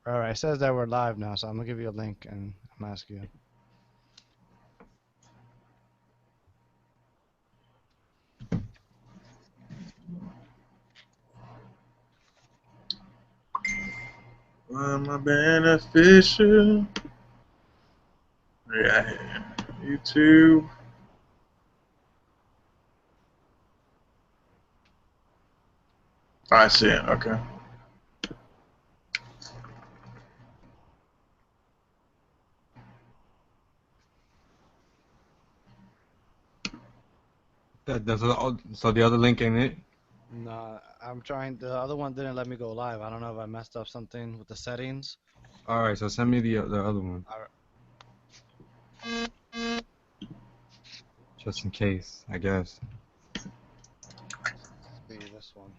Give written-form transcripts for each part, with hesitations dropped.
All right, it says that we're live now, so I'm gonna give you a link and I'm gonna ask you. I'm a beneficial. Yeah, YouTube. I see it. Okay. So the other link ain't it? No, I'm trying. The other one didn't let me go live. I don't know if I messed up something with the settings. All right, so send me the other one, just in case, I guess. Be this one.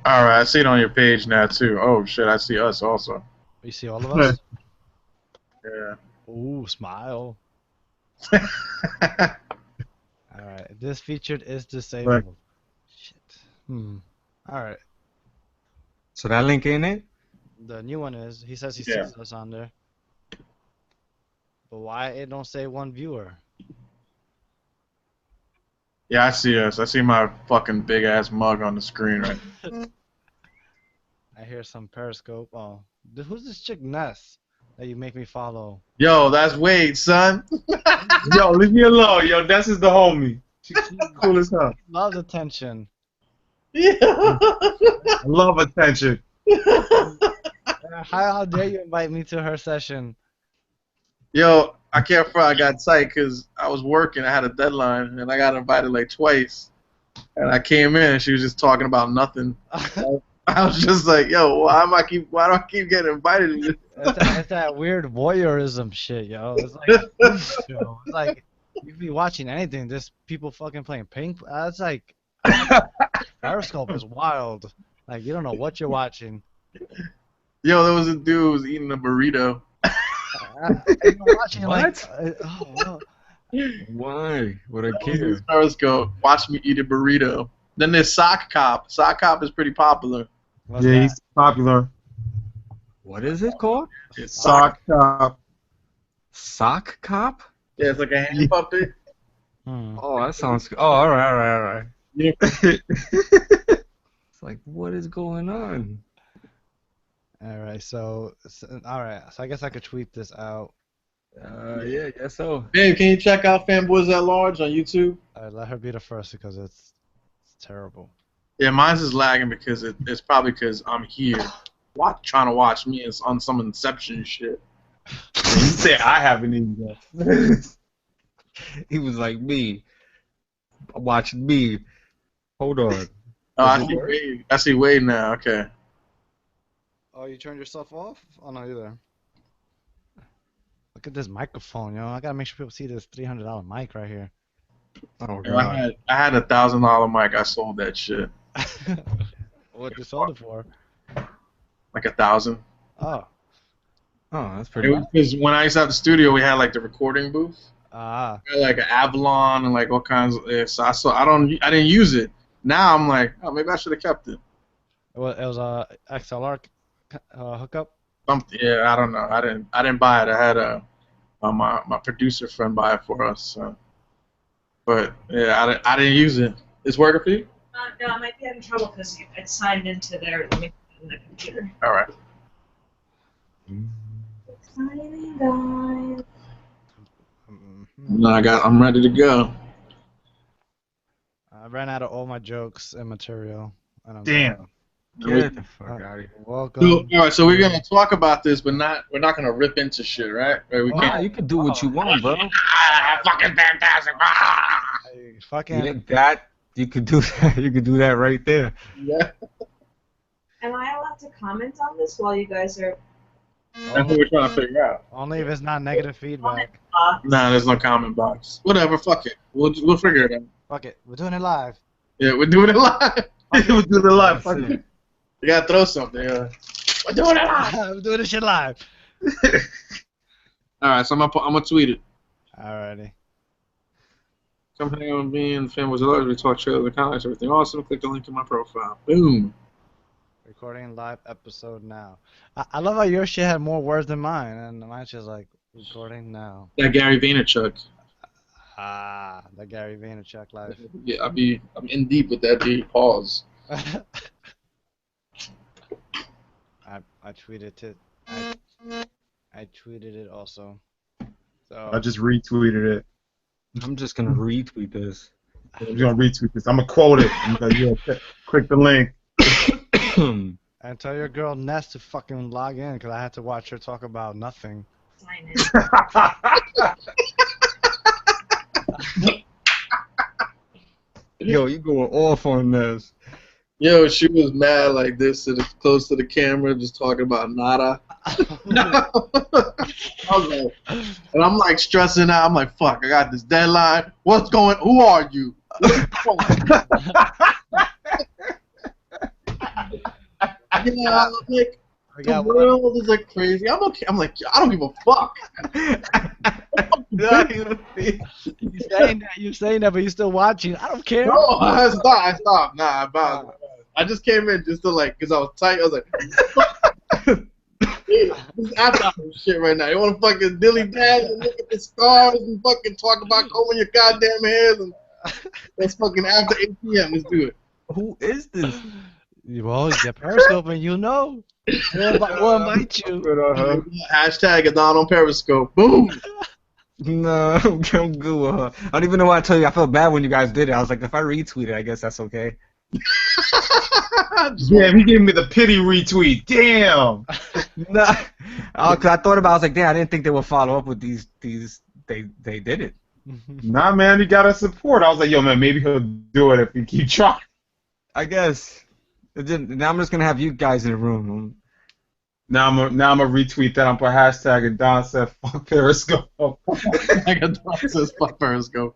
All right, I see it on your page now too. Oh shit, I see us also. You see all of us? Yeah. Ooh, smile. All right, this featured is disabled. Shit. All right. So that link ain't it? The new one is. He says he Yeah. sees us on there. But why it don't say one viewer? Yeah, I see us. I see my fucking big ass mug on the screen right now. I hear some Periscope. Oh, who's this chick Ness that you make me follow? Yo, that's Wade, son. Yo, leave me alone. Yo, this is the homie. She cool as hell. Loves attention. Yeah. I love attention. How dare you invite me to her session? Yo, I can't front. I got psyched because I was working. I had a deadline, and I got invited like twice. And I came in, and she was just talking about nothing. I was just like, yo, why do I keep getting invited? It's that weird voyeurism shit, yo. It's like a freak show. It's like you could be watching anything. Just people fucking playing ping. It's like Periscope is wild. Like you don't know what you're watching. Yo, there was a dude who was eating a burrito. You're watching What? like, oh, Why? Would I This care? Periscope, watch me eat a burrito. Then there's Sock Cop. Sock Cop is pretty popular. what's that? He's popular. What is it called? It's Sock Cop. Sock Cop? Yeah, it's like a hand puppet. Oh, that sounds. Oh, all right. Yeah. It's like, what is going on? All right, so I guess I could tweet this out. Yeah, I guess so. Babe, can you check out Fanboys at Large on YouTube? Let her be the first because it's terrible. Yeah, mine's is lagging because it's probably because I'm here trying to watch me on some Inception shit. You say I haven't even yet. He was like me. Watching me. Hold on. Oh, I see Wade now. Okay. Oh, you turned yourself off? Oh no, you're there. Look at this microphone, yo. I gotta make sure people see this $300 mic right here. Oh Yo, I had $1,000 mic. I sold that shit. What you sold it for? Like 1,000. Oh. Oh, that's pretty good. Because when I used to have the studio, we had like the recording booth. Ah. We had, like an Avalon and like all kinds of. So I didn't use it. Now I'm like, oh, maybe I should have kept it. It was a XLR hookup. Yeah, I don't know. I didn't buy it. I had my producer friend buy it for us. So. But yeah, I didn't use it. It's working for you? No, I might be having trouble because it's signed into their link in the computer. All right. Exciting, guys. No, I'm ready to go. I ran out of all my jokes and material. And I'm Damn. Get the fuck out of here. Welcome. So, all right, so we're gonna talk about this, but we're not gonna rip into shit, right? We Nah, can't. you can do what you want, bro. Fucking fantastic. Hey, fucking. You could do that. You could do that right there. Yeah. Am I allowed to comment on this while you guys are That's what we're trying to figure out. Only if it's not negative feedback. Nah, there's no comment box. Whatever, fuck it. We'll figure it out. Fuck it. We're doing it live. Yeah, we're doing it live. We're doing it live. That's Fuck it. it. You gotta throw something. Yeah. We're doing it live. We're doing this shit live. All right, so I'm gonna tweet it. Alrighty. Come hang out with me and Fanboys Alerts. We talk trailers and comics, everything awesome. Click the link in my profile. Boom. Recording live episode now. I love how your shit had more words than mine, and mine's just like recording now. That Gary Vaynerchuk. Ah, the Gary Vaynerchuk life. Yeah, I'm in deep with that dude. Pause. I tweeted it. I tweeted it also. So I just retweeted it. I'm just gonna retweet this. I'm gonna retweet this. I'm gonna quote it. I'm gonna click the link. and tell your girl Ness to fucking log in because I had to watch her talk about nothing. Sign in. Yo, you going off on this? Yo, she was mad like this, close to the camera, just talking about nada. I was like, and I'm like stressing out. I'm like, fuck, I got this deadline. What's going? Who are you? Yeah, like the world is like crazy. I'm okay. I'm like, I don't give a fuck. You saying that, but you're still watching. I don't care. No, I stopped. Nah, I just came in just to like, cause I was tight. I was like, this is after shit right now. You want to fucking dilly dally and look at the scars and fucking talk about combing your goddamn hairs and that's fucking after 8 p.m. Let's do it. Who is this? Well, you get Periscope and you know. We'll invite you. Hashtag Adon on Periscope. Boom. No, I'm good with her. I don't even know why I tell you. I felt bad when you guys did it. I was like, if I retweet it, I guess that's okay. Damn, he gave me the pity retweet. Damn. Nah, cause I thought about. I was like, damn, I didn't think they would follow up with these. They did it. Nah, man, you gotta support. I was like, yo, man, maybe he'll do it if you keep trying. I guess. Now I'm just gonna have you guys in the room. Now I'm gonna retweet that and put hashtag and Don said fuck Periscope. Like Adon says fuck Periscope.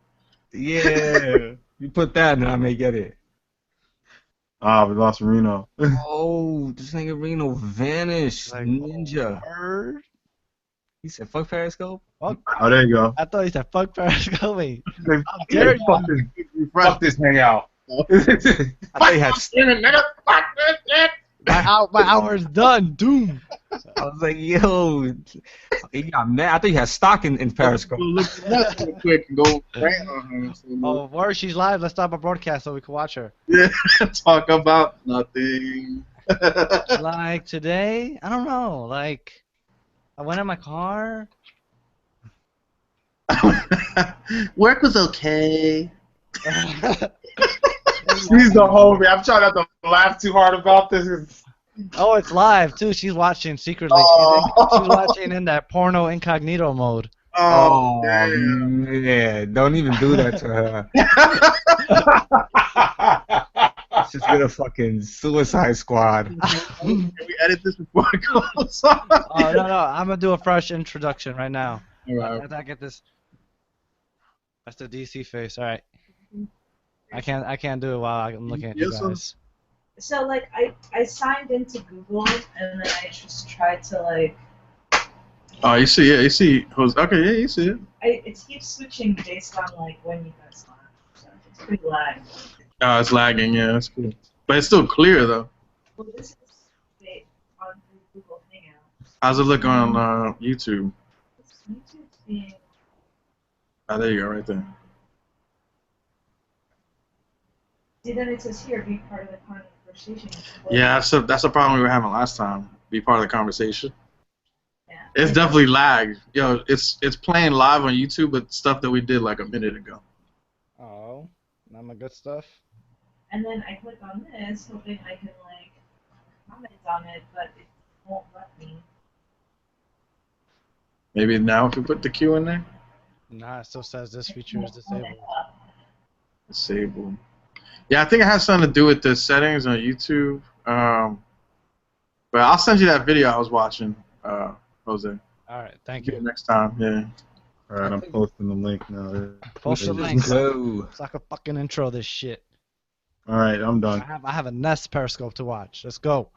Yeah, you put that and I may get it. Ah, we lost Reno. Oh, this nigga Reno vanished. Like, Ninja. Word. He said fuck Periscope. Fuck. Oh, there you go. I thought he said fuck Periscope. Wait. Hey, dare you. fuck this hangout. I thought he had. My hour is done. Doom. I was like, yo, he got mad. I thought he had stock in Periscope. Look at that real quick and go right on her. Oh, where she's live. Let's stop our broadcast so we can watch her. Yeah, talk about nothing. Like today, I don't know. Like, I went in my car. Work was okay. She's the homie. I'm trying not to laugh too hard about this. Oh, it's live too. She's watching secretly. Oh. She's watching in that porno incognito mode. Oh, damn. man. Don't even do that to her. She's gonna fucking Suicide Squad. Can we edit this before it goes on? Oh no, I'm gonna do a fresh introduction right now. Alright. After I get this. That's the DC face. All right. I can't do it while I'm looking at you Yes, guys. So like I signed into Google and then I just tried to like Oh, you see it. You see. Okay, yeah, you see it. it keeps switching based on like when you guys laugh. So it's pretty lag. Oh, it's lagging. Yeah, that's cool. But it's still clear, though. Well, this is on Google Hangouts. How's it look on YouTube? YouTube's being Oh, there you go, right there. see then it says here be part of the conversation. Yeah, that's a problem we were having last time. Be part of the conversation. Yeah. It's definitely lagged. Yo, it's playing live on YouTube, but stuff that we did like a minute ago. Oh, not my good stuff. And then I click on this, hoping I can like comment on it, but it won't let me. Maybe now if we put the Q in there. Nah, it still says this feature is disabled. Disabled. Yeah, I think it has something to do with the settings on YouTube. But I'll send you that video I was watching, Jose. All right, thank Do it you. next time. Yeah. All right, I'm posting the link now. Post the link. Go. So I can fucking intro this shit. All right, I'm done. I have a Nest Periscope to watch. Let's go.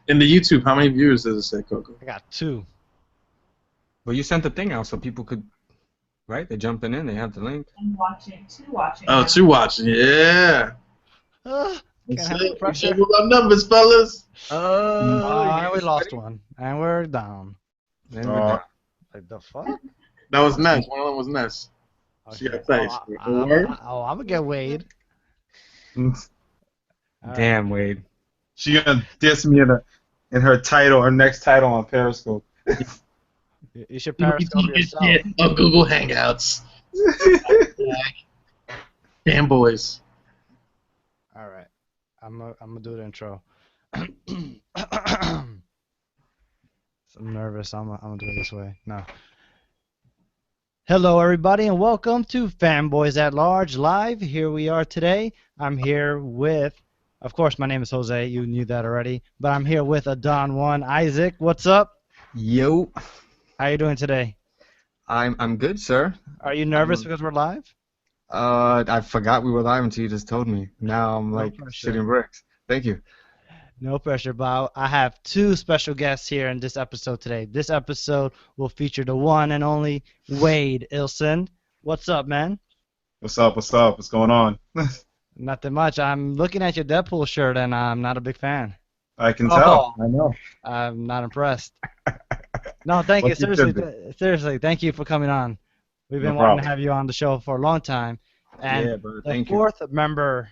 In the YouTube, how many viewers does it say, Coco? I got 2. But you sent the thing out so people could right? They're jumping in. They have the link. I'm watching, two watching. Oh, now. 2 watching. Yeah. Can't That's handle the it. pressure. Careful about numbers, fellas. And we lost one, and we're down. Then we're done. Like the fuck? That was Ness. One of them was Ness. She Okay. got tight. I'm gonna get Wade. Damn, Wade. She gonna diss me in her title, her next title on Periscope. You should Periscope yourself. On Google Hangouts. Fanboys. All right, I'm gonna do the intro. I'm nervous. I'm gonna do it this way. No. Hello, everybody, and welcome to Fanboys at Large Live. Here we are today. I'm here with, of course, my name is Jose. You knew that already, but I'm here with a Don One, Isaac. What's up? Yo. How you doing today? I'm good, sir. Are you nervous because we're live? I forgot we were live until you just told me. Now I'm like pressure. shitting bricks. Thank you. No pressure, but I have two special guests here in this episode today. This episode will feature the one and only Wade Ilson. What's up, man? What's up? What's up? What's going on? Nothing much. I'm looking at your Deadpool shirt, and I'm not a big fan. I can tell. I know. I'm not impressed. No, thank you. What you Seriously, should seriously, thank you for coming on. We've been No wanting to problem. have you on the show for a long time. And Yeah, brother. the Thank you. fourth member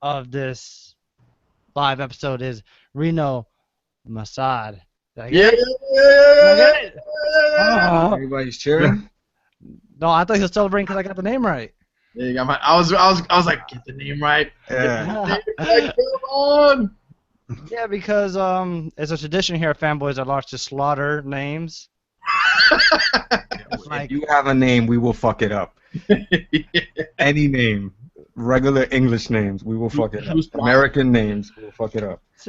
of this live episode is Reno Masad. Did I get it? Did I get it? Oh. Everybody's cheering. No, I thought he was celebrating because I got the name right. Yeah, you got my. I was like, get the name right. Yeah. Like, come on. Yeah, because it's a tradition here at Fanboys at Large to slaughter names. If you have a name, we will fuck it up. Any name. Regular English names, we will fuck it up. American names, we will fuck it up. It's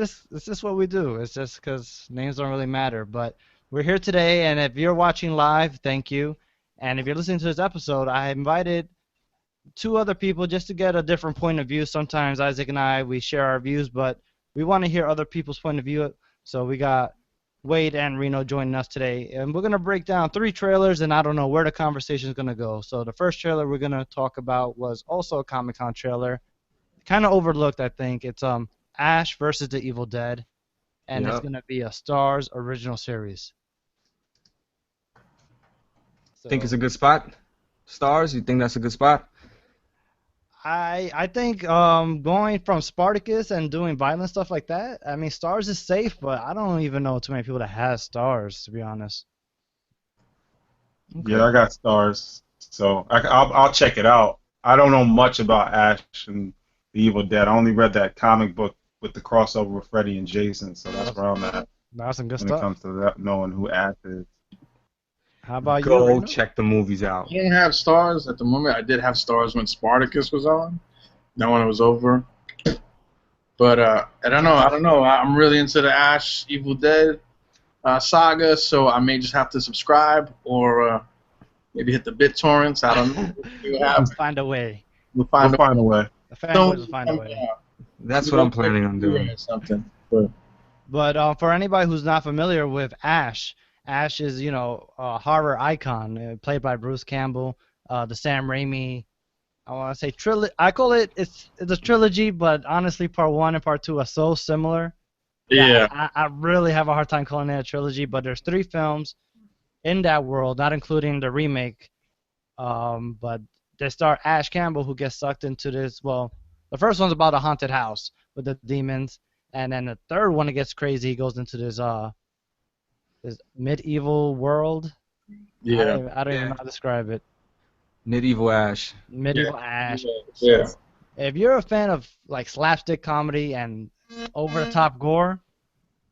just what we do. It's just because names don't really matter. But we're here today, and if you're watching live, thank you. And if you're listening to this episode, I invited two other people just to get a different point of view. Sometimes Isaac and I, we share our views, but we want to hear other people's point of view. So we got Wade and Reno joining us today, and we're going to break down 3 trailers, and I don't know where the conversation is going to go. So the first trailer we're going to talk about was also a Comic-Con trailer, kind of overlooked, I think. It's Ash versus the Evil Dead, and it's Yep. going to be a Starz original series. So Think it's a good spot? Stars, you think that's a good spot? I think going from Spartacus and doing violent stuff like that, I mean, Starz is safe, but I don't even know too many people that has Starz, to be honest. Yeah, I got stars, so I'll check it out. I don't know much about Ash and the Evil Dead. I only read that comic book with the crossover with Freddy and Jason, so that's where I'm at That's some good when it stuff. comes to that, knowing who Ash is. How about you, Go Reno? check the movies out. I don't have stars at the moment. I did have stars when Spartacus was on. That one was over. But I don't know. I'm really into the Ash Evil Dead saga, so I may just have to subscribe or maybe hit the BitTorrents. I don't know. We'll Let's find a way. we'll We'll find a find a way. The Fanboys will find a way. That's what I'm planning on doing. Or something. But But for anybody who's not familiar with Ash, Ash is, you know, a horror icon, played by Bruce Campbell, the Sam Raimi. I want to say trilogy. I call it's a trilogy, but honestly, part 1 and part 2 are so similar. yeah. I really have a hard time calling it a trilogy, but there's 3 films in that world, not including the remake. But they star Ash Campbell, who gets sucked into this. Well, the first one's about a haunted house with the demons, and then the third one, it gets crazy. He goes into this medieval world. Yeah. I don't even know how to describe it. Medieval Ash. Medieval Ash. Yeah. If you're a fan of like slapstick comedy and over-the-top gore,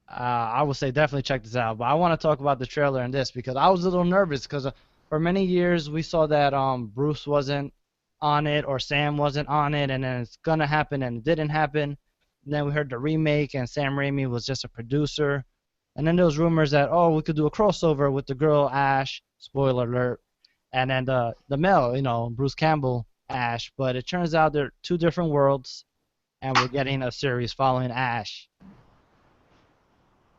I would say definitely check this out. But I want to talk about the trailer and this because I was a little nervous because for many years we saw that Bruce wasn't on it or Sam wasn't on it, and then it's gonna happen and it didn't happen. And then we heard the remake and Sam Raimi was just a producer. And then there was rumors that we could do a crossover with the girl Ash. Spoiler alert. And then the male, you know, Bruce Campbell Ash. But it turns out they're 2 different worlds, and we're getting a series following Ash.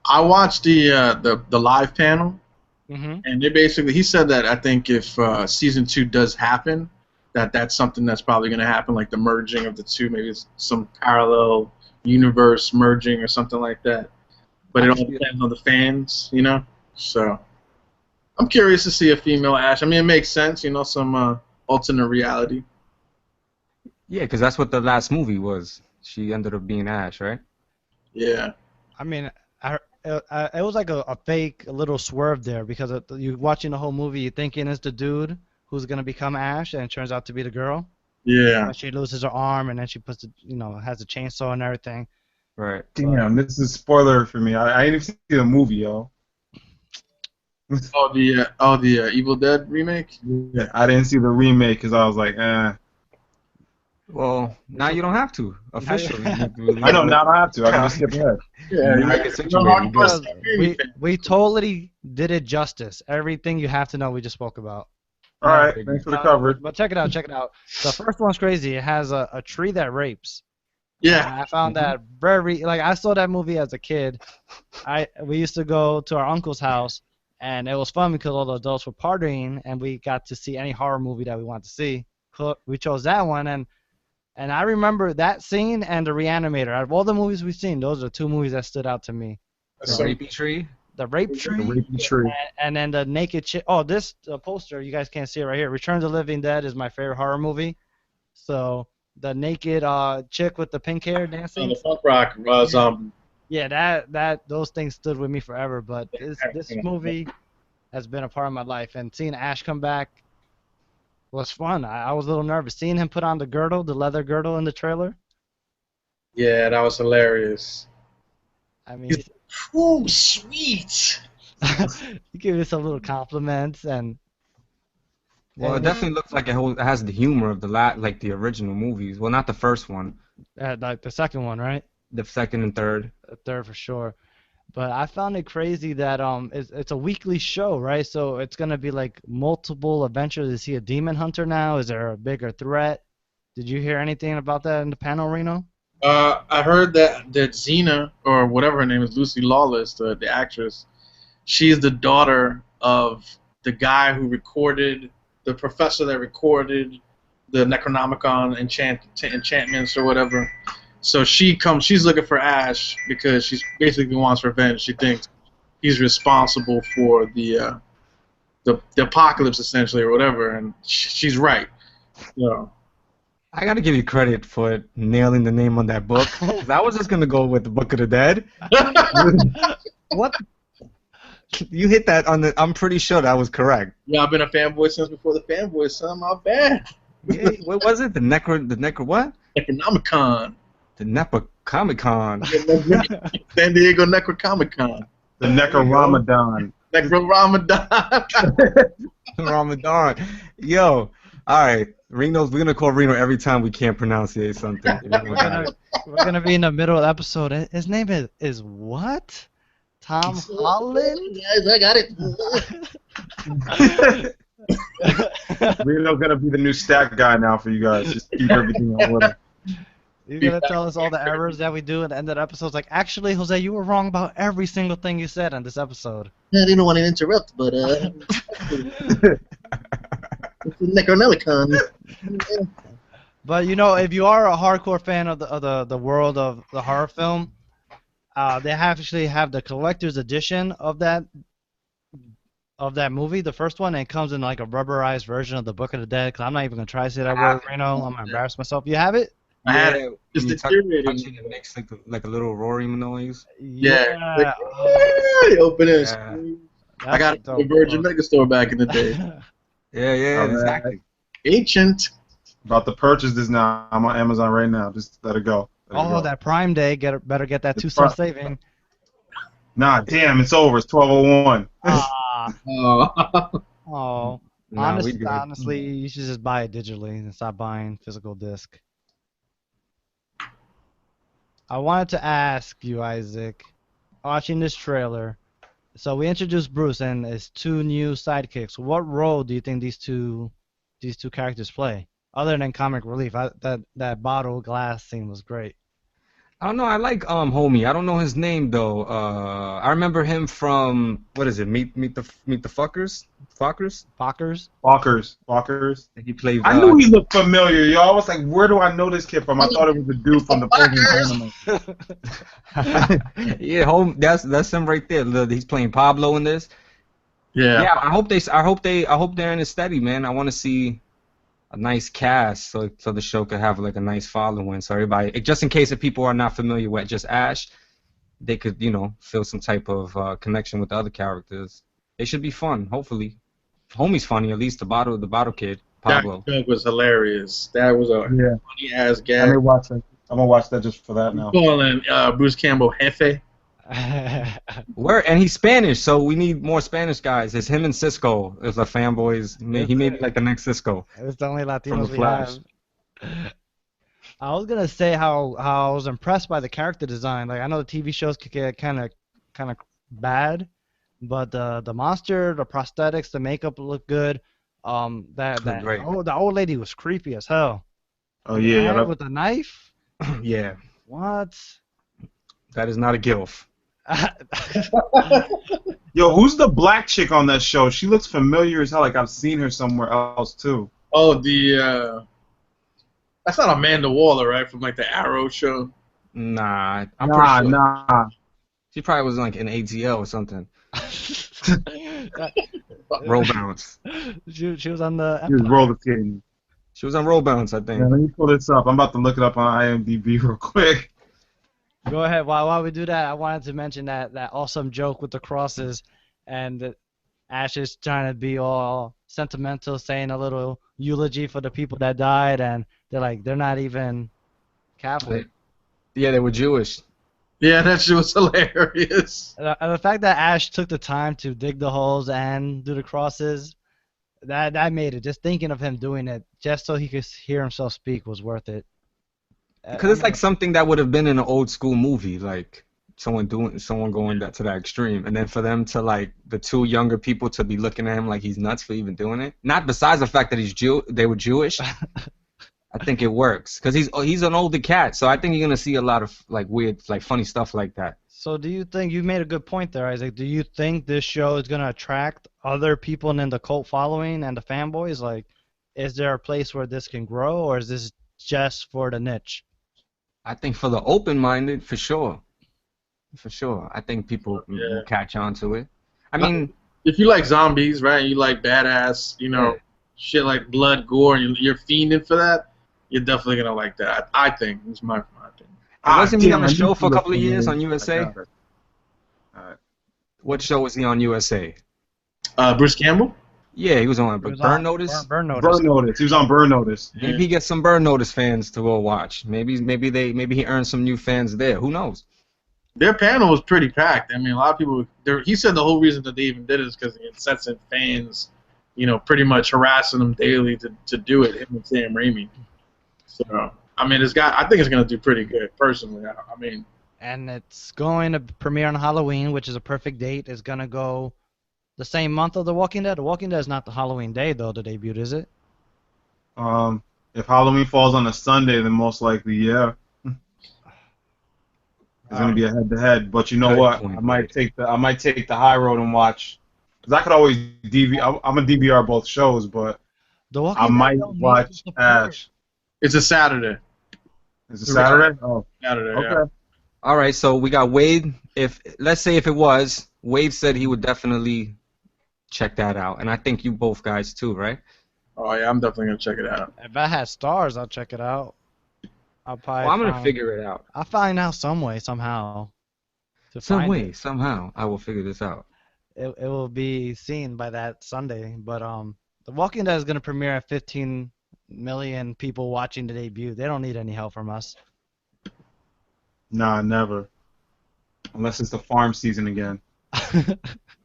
I watched the live panel, Mm-hmm. And he said that I think if season 2 does happen, that's something that's probably going to happen, like the merging of the two, maybe it's some parallel universe merging or something like that. But it all depends on the fans, you know. So I'm curious to see a female Ash. I mean, it makes sense, you know, some alternate reality. Yeah, because that's what the last movie was. She ended up being Ash, right? Yeah. I mean, it was like a fake little swerve there because you watching the whole movie, you thinking it's the dude who's gonna become Ash, and it turns out to be the girl. Yeah. When she loses her arm, and then she puts has a chainsaw and everything. Right. Damn, this is a spoiler for me. I ain't even seen the movie, yo. The Evil Dead remake. Yeah, I didn't see the remake because I was like, eh. Well, now you don't have to officially. I know now I have to. I can just skip ahead. Yeah, Now you get got situated. Because we we totally did it justice. Everything you have to know, we just spoke about. All right, thanks for the coverage. But check it out, check it out. The first one's crazy. It has a tree that rapes. Yeah. And I found that very I saw that movie as a kid. We used to go to our uncle's house, and it was fun because all the adults were partying, and we got to see any horror movie that we wanted to see. We chose that one, and I remember that scene and The Reanimator. Out of all the movies we've seen, those are the two movies that stood out to me. The rapey tree. The rape tree, The rapey tree. and then the naked chick. Oh, this poster, you guys can't see it right here. Return of the Living Dead is my favorite horror movie. So the naked chick with the pink hair dancing. The punk rock zombie. Yeah, those things stood with me forever. But this movie has been a part of my life, and seeing Ash come back was fun. I was a little nervous seeing him put on the girdle, the leather girdle in the trailer. Yeah, that was hilarious. I mean, Oh, sweet. you give me some little compliments, and Well, it definitely looks like it has the humor of like the original movies. Well, not the first one, like the second one, right? the second and third. The third for sure. But I found it crazy that it's a weekly show, right? So it's gonna be like multiple adventures. Is he a demon hunter now? Is there a bigger threat? Did you hear anything about that in the panel, Reno? I heard that Xena, or whatever her name is, Lucy Lawless, the actress, she's the daughter of the guy who recorded, the professor that recorded the Necronomicon enchantments or whatever. So she's looking for Ash because she basically wants revenge. She thinks he's responsible for the apocalypse essentially or whatever, and she's right. So. I gotta give you credit for nailing the name on that book. 'Cause I was just gonna go with the Book of the Dead. What? You hit that on the. I'm pretty sure that was correct. Yeah, I've been a fanboy since before the fanboy, son. My bad. Yeah, what was it? The Necro what? Necronomicon. The Necronomicon. San Diego Necronomicon. The Necro Ramadan. Necro Ramadan. Ramadan. Yo, all right. We're gonna call Reno every time we can't pronunciate something. We're gonna be in the middle of the episode. His name is what? Tom Holland? Guys, I got it. Reno's gonna be the new stat guy now for you guys. Just keep everything on order. You're gonna tell us all the errors that we do at the end of the episode. Like, actually, Jose, you were wrong about every single thing you said on this episode. I didn't want to interrupt, but it's the Necronomicon. But if you are a hardcore fan of the world of the horror film, they actually have the collector's edition of that movie, the first one, and it comes in like a rubberized version of the Book of the Dead. Cause I'm not even gonna try to say that word, Reno. I'm gonna embarrass myself. You have it? I had it. It's When you deteriorating. it makes like a little roaring noise. Yeah. Oh, You open it. Yeah. I got that's a a Virgin Megastore back in the day. Yeah, All right. exactly. Ancient. About to purchase this now. I'm on Amazon right now. Just let it go. Let it Oh, go. that Prime Day. Better get that It's 2 cent Prime. saving. Nah, damn, it's over. It's 12:01. Ah, Oh. oh. Nah, we good. Honestly, you should just buy it digitally and stop buying physical disc. I wanted to ask you, Isaac, watching this trailer. So we introduced Bruce and his 2 new sidekicks. What role do you think these two characters play, other than comic relief? That bottle glass scene was great. I don't know. I like homie. I don't know his name though. I remember him from what is it? Meet the fuckers, fuckers. Fockers. Walkers. He played. I knew he looked familiar, yo. I was like, where do I know this kid from? I thought it was the dude from the Pokemon tournament. Yeah, home. That's him right there. He's playing Pablo in this. Yeah. Yeah, I hope they're in it steady, man. I want to see a nice cast so the show could have like a nice following. So everybody, just in case if people are not familiar with just Ash, they could feel some type of connection with the other characters. They should be fun. Hopefully, homie's funny. At least the bottle kid Pablo. That joke was hilarious. That was a Yeah. funny ass I gag. may watch that. I'm gonna watch that just for that now. Calling Bruce Campbell Jefe. And he's Spanish, so we need more Spanish guys. It's him and Cisco as the fanboys. He may be like the next Cisco. It's the only From Latinos the we Flash. have. I was gonna say how I was impressed by the character design. Like I know the TV shows could get kind of bad, but the monster, the prosthetics, the makeup looked good. That Great. the old lady was creepy as hell. Oh yeah, Guy yeah. with a knife. Yeah, What? that is not a gilf. Yo, who's the black chick on that show? She looks familiar as hell. Like I've seen her somewhere else too. Oh, that's not Amanda Waller, right? From like the Arrow show. Nah, I'm pretty sure. Nah. She probably was like in ATL or something. Roll bounce. She was on the She was Empire. roller skating. She was on roll bounce, I think. Yeah, let me pull this up. I'm about to look it up on IMDb real quick. Go ahead. While we do that, I wanted to mention that awesome joke with the crosses, and that Ash is trying to be all sentimental, saying a little eulogy for the people that died, and they're not even Catholic. Yeah, they were Jewish. Yeah, that shit was hilarious. And the fact that Ash took the time to dig the holes and do the crosses, that made it. Just thinking of him doing it, just so he could hear himself speak, was worth it. Because it's like something that would have been in an old school movie, like someone going to that extreme, and then for them to like the two younger people to be looking at him like he's nuts for even doing it. Not besides the fact that they were Jewish. I think it works because he's an older cat, so I think you're gonna see a lot of like weird, like funny stuff like that. So do you think you made a good point there, Isaac? Do you think this show is gonna attract other people in the cult following and the fanboys? Like, is there a place where this can grow, or is this just for the niche? I think for the open-minded, for sure. For sure. I think people will catch on to it. I mean, If you like zombies, right, and you like badass, shit like blood, gore, and you're fiending for that, you're definitely gonna like that. I think. It's my opinion. wasn't he on a damn, show I for a need to couple of look years for on it. USA? Alright. What show was he on USA? Bruce Campbell? Yeah, he was on It was Burn on Notice. Burn Notice. Burn Notice. He was on Burn Notice. Maybe he gets some Burn Notice fans to go watch. Maybe he earns some new fans there. Who knows? Their panel was pretty packed. I mean, a lot of people. He said the whole reason that they even did it is because the incessant fans, pretty much harassing them daily to do it. Him and Sam Raimi. So, I mean, I think it's gonna do pretty good. Personally, I mean. And it's going to premiere on Halloween, which is a perfect date. It's gonna go the same month of The Walking Dead. The Walking Dead is not the Halloween day though. The debut, is it? If Halloween falls on a Sunday, then most likely, yeah. It's gonna be a head-to-head, but you know Good what? point. I might take the high road and watch, because I could always DVR. I'm gonna DVR both shows, but The Walking I Dead might don't need watch the support. Ash. It's a Saturday. Is it Saturday? Oh, Saturday. Yeah. okay. All right, so we got Wade. Let's say if it was, Wade said he would definitely check that out, and I think you both guys too, right? Oh yeah, I'm definitely gonna check it out. If I had stars, I'll check it out. I'll probably. Well, I'm gonna figure it out. I'll find out some way, somehow. Some way, somehow, I will figure this out. It will be seen by that Sunday. But The Walking Dead is gonna premiere at 15 million people watching the debut. They don't need any help from us. Nah, never. Unless it's the farm season again.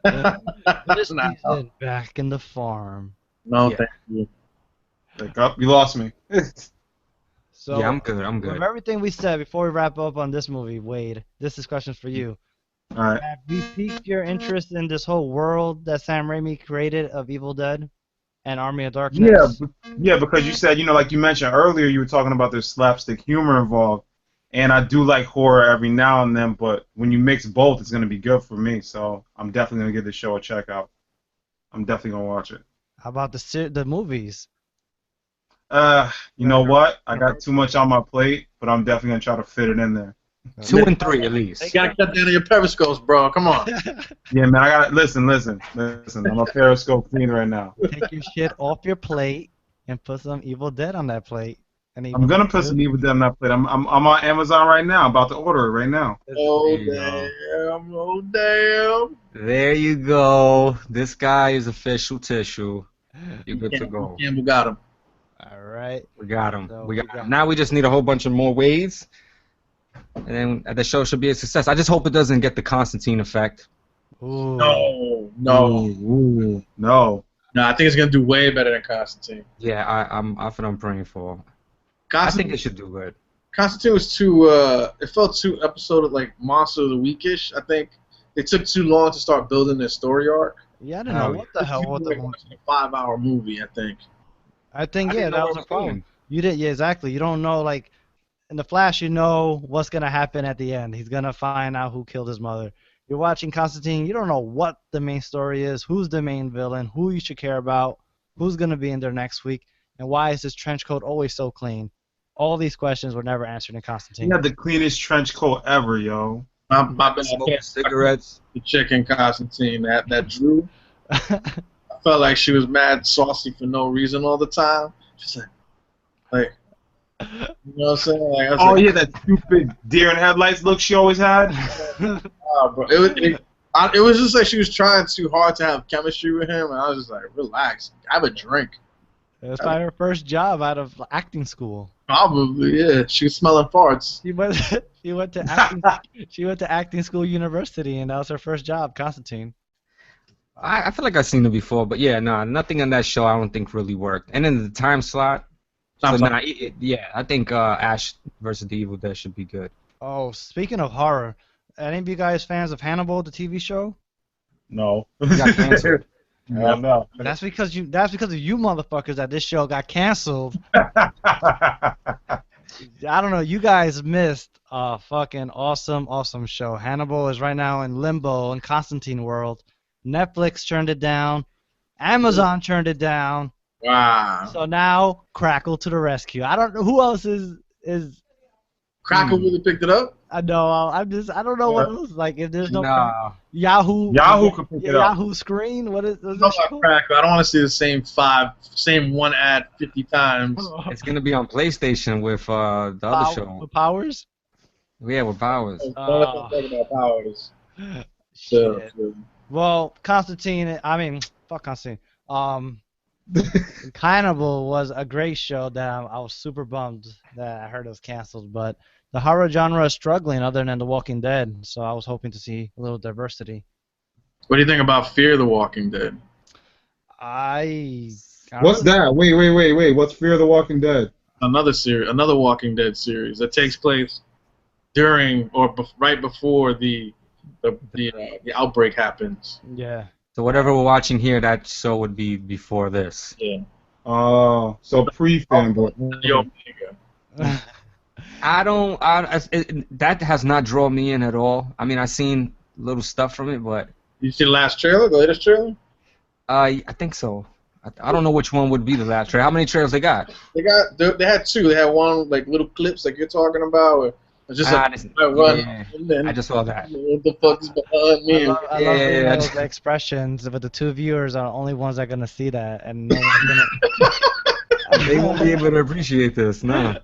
This Nah. season, back in the farm. No, Yeah. thank you. Like, up, you lost me. So Yeah, I'm good. I'm with good. everything we said before we wrap up on this movie, Wade, this discussion's for you. All right. Have you piqued your interest in this whole world that Sam Raimi created of Evil Dead and Army of Darkness? Yeah, yeah, because you said, like you mentioned earlier, you were talking about there's slapstick humor involved. And I do like horror every now and then, but when you mix both, it's gonna be good for me. So I'm definitely gonna give the show a check out. I'm definitely gonna watch it. How about the movies? You know what? I got too much on my plate, but I'm definitely gonna try to fit it in there. 2 and 3 at least. You gotta cut down on your periscopes, bro. Come on. Yeah, man, I gotta listen. I'm a Periscope fiend right now. Take your shit off your plate and put some Evil Dead on that plate. And I'm gonna put some Evil Dead on that plate. I'm on Amazon right now. I'm about to order it right now. Oh There you go. damn! Oh damn! There you go. This guy is official tissue. You're good to go. Campbell got him. All right. We got him. So We we got got- him. Now we just need a whole bunch of more waves, and then the show should be a success. I just hope it doesn't get the Constantine effect. Ooh. No. Ooh, no. No, I think it's gonna do way better than Constantine. Yeah, I'm what I'm praying for. I think Constantine, it should do good. Constantine was too. It felt too episode like Monster of the Weekish. I think it took too long to start building their story arc. Yeah, I don't know what the hell with Like the. watching a 5-hour movie, I think. I think I yeah, didn't know that what was a was problem. coming. You did, yeah, exactly. You don't know, like in the Flash, you know what's gonna happen at the end. He's gonna find out who killed his mother. You're watching Constantine. You don't know what the main story is, who's the main villain, who you should care about, who's gonna be in there next week, and why is his trench coat always so clean? All these questions were never answered in He Constantine. had the cleanest trench coat ever, yo. My bad. I Smoking can't- cigarettes. The chick in Constantine that Drew. I felt like she was mad saucy for no reason all the time. Just like, you know what I'm saying? Like, I was Oh like, yeah, that stupid deer in headlights look she always had. oh, bro. It was just like she was trying too hard to have chemistry with him, and I was just like, relax, have a drink. It was probably her first job out of acting school. Probably, yeah. She was smelling farts. She went, she went to acting, she went to acting school university, and that was her first job, Constantine. I feel like I've seen it before, but yeah, no, nothing on that show I don't think really worked. And then the time slot. Time So slot. nah, yeah, I think Ash versus the Evil Dead should be good. Oh, speaking of horror, any of you guys fans of Hannibal, the TV show? No. He got canceled. Hell no. That's because of you motherfuckers that this show got canceled. I don't know, you guys missed a fucking awesome show. Hannibal is right now in limbo in Constantine world. Netflix turned it down. Amazon turned it down. Wow. So now Crackle to the rescue. I don't know who else is Crackle really picked it up? I know. I don't know what else. Like if there's no Nah. Yahoo. Yahoo could pick it up. Yahoo Screen. What is I this don't know show? about Crackle. I don't want to see the same one ad 50 times. It's gonna be on PlayStation with the other show. With Powers. Yeah, with Powers. Don't let them talk about powers. Shit. Well, Constantine. I mean, fuck Constantine. Cannibal was a great show that I was super bummed that I heard it was canceled. But the horror genre is struggling other than The Walking Dead. So I was hoping to see a little diversity. What do you think about Fear the Walking Dead? I What's that? Wait. What's Fear the Walking Dead? Another series, another Walking Dead series that takes place during or right before the outbreak happens. Yeah. So whatever we're watching here, that show would be before this. Yeah. Oh, so pre-Fanboy. The Omega. That has not drawn me in at all. I mean, I've seen little stuff from it, but You see the last trailer, the latest trailer? I think so. I don't know which one would be the last trailer. How many trailers they got? They had two. They had one like little clips like you're talking about. Where it's just like this- I run. yeah, And then, I just saw that. what the fuck is behind me? I love Yeah. those expressions, but the two viewers are the only ones that are gonna see that, and no one's gonna. They won't be able to appreciate this. No.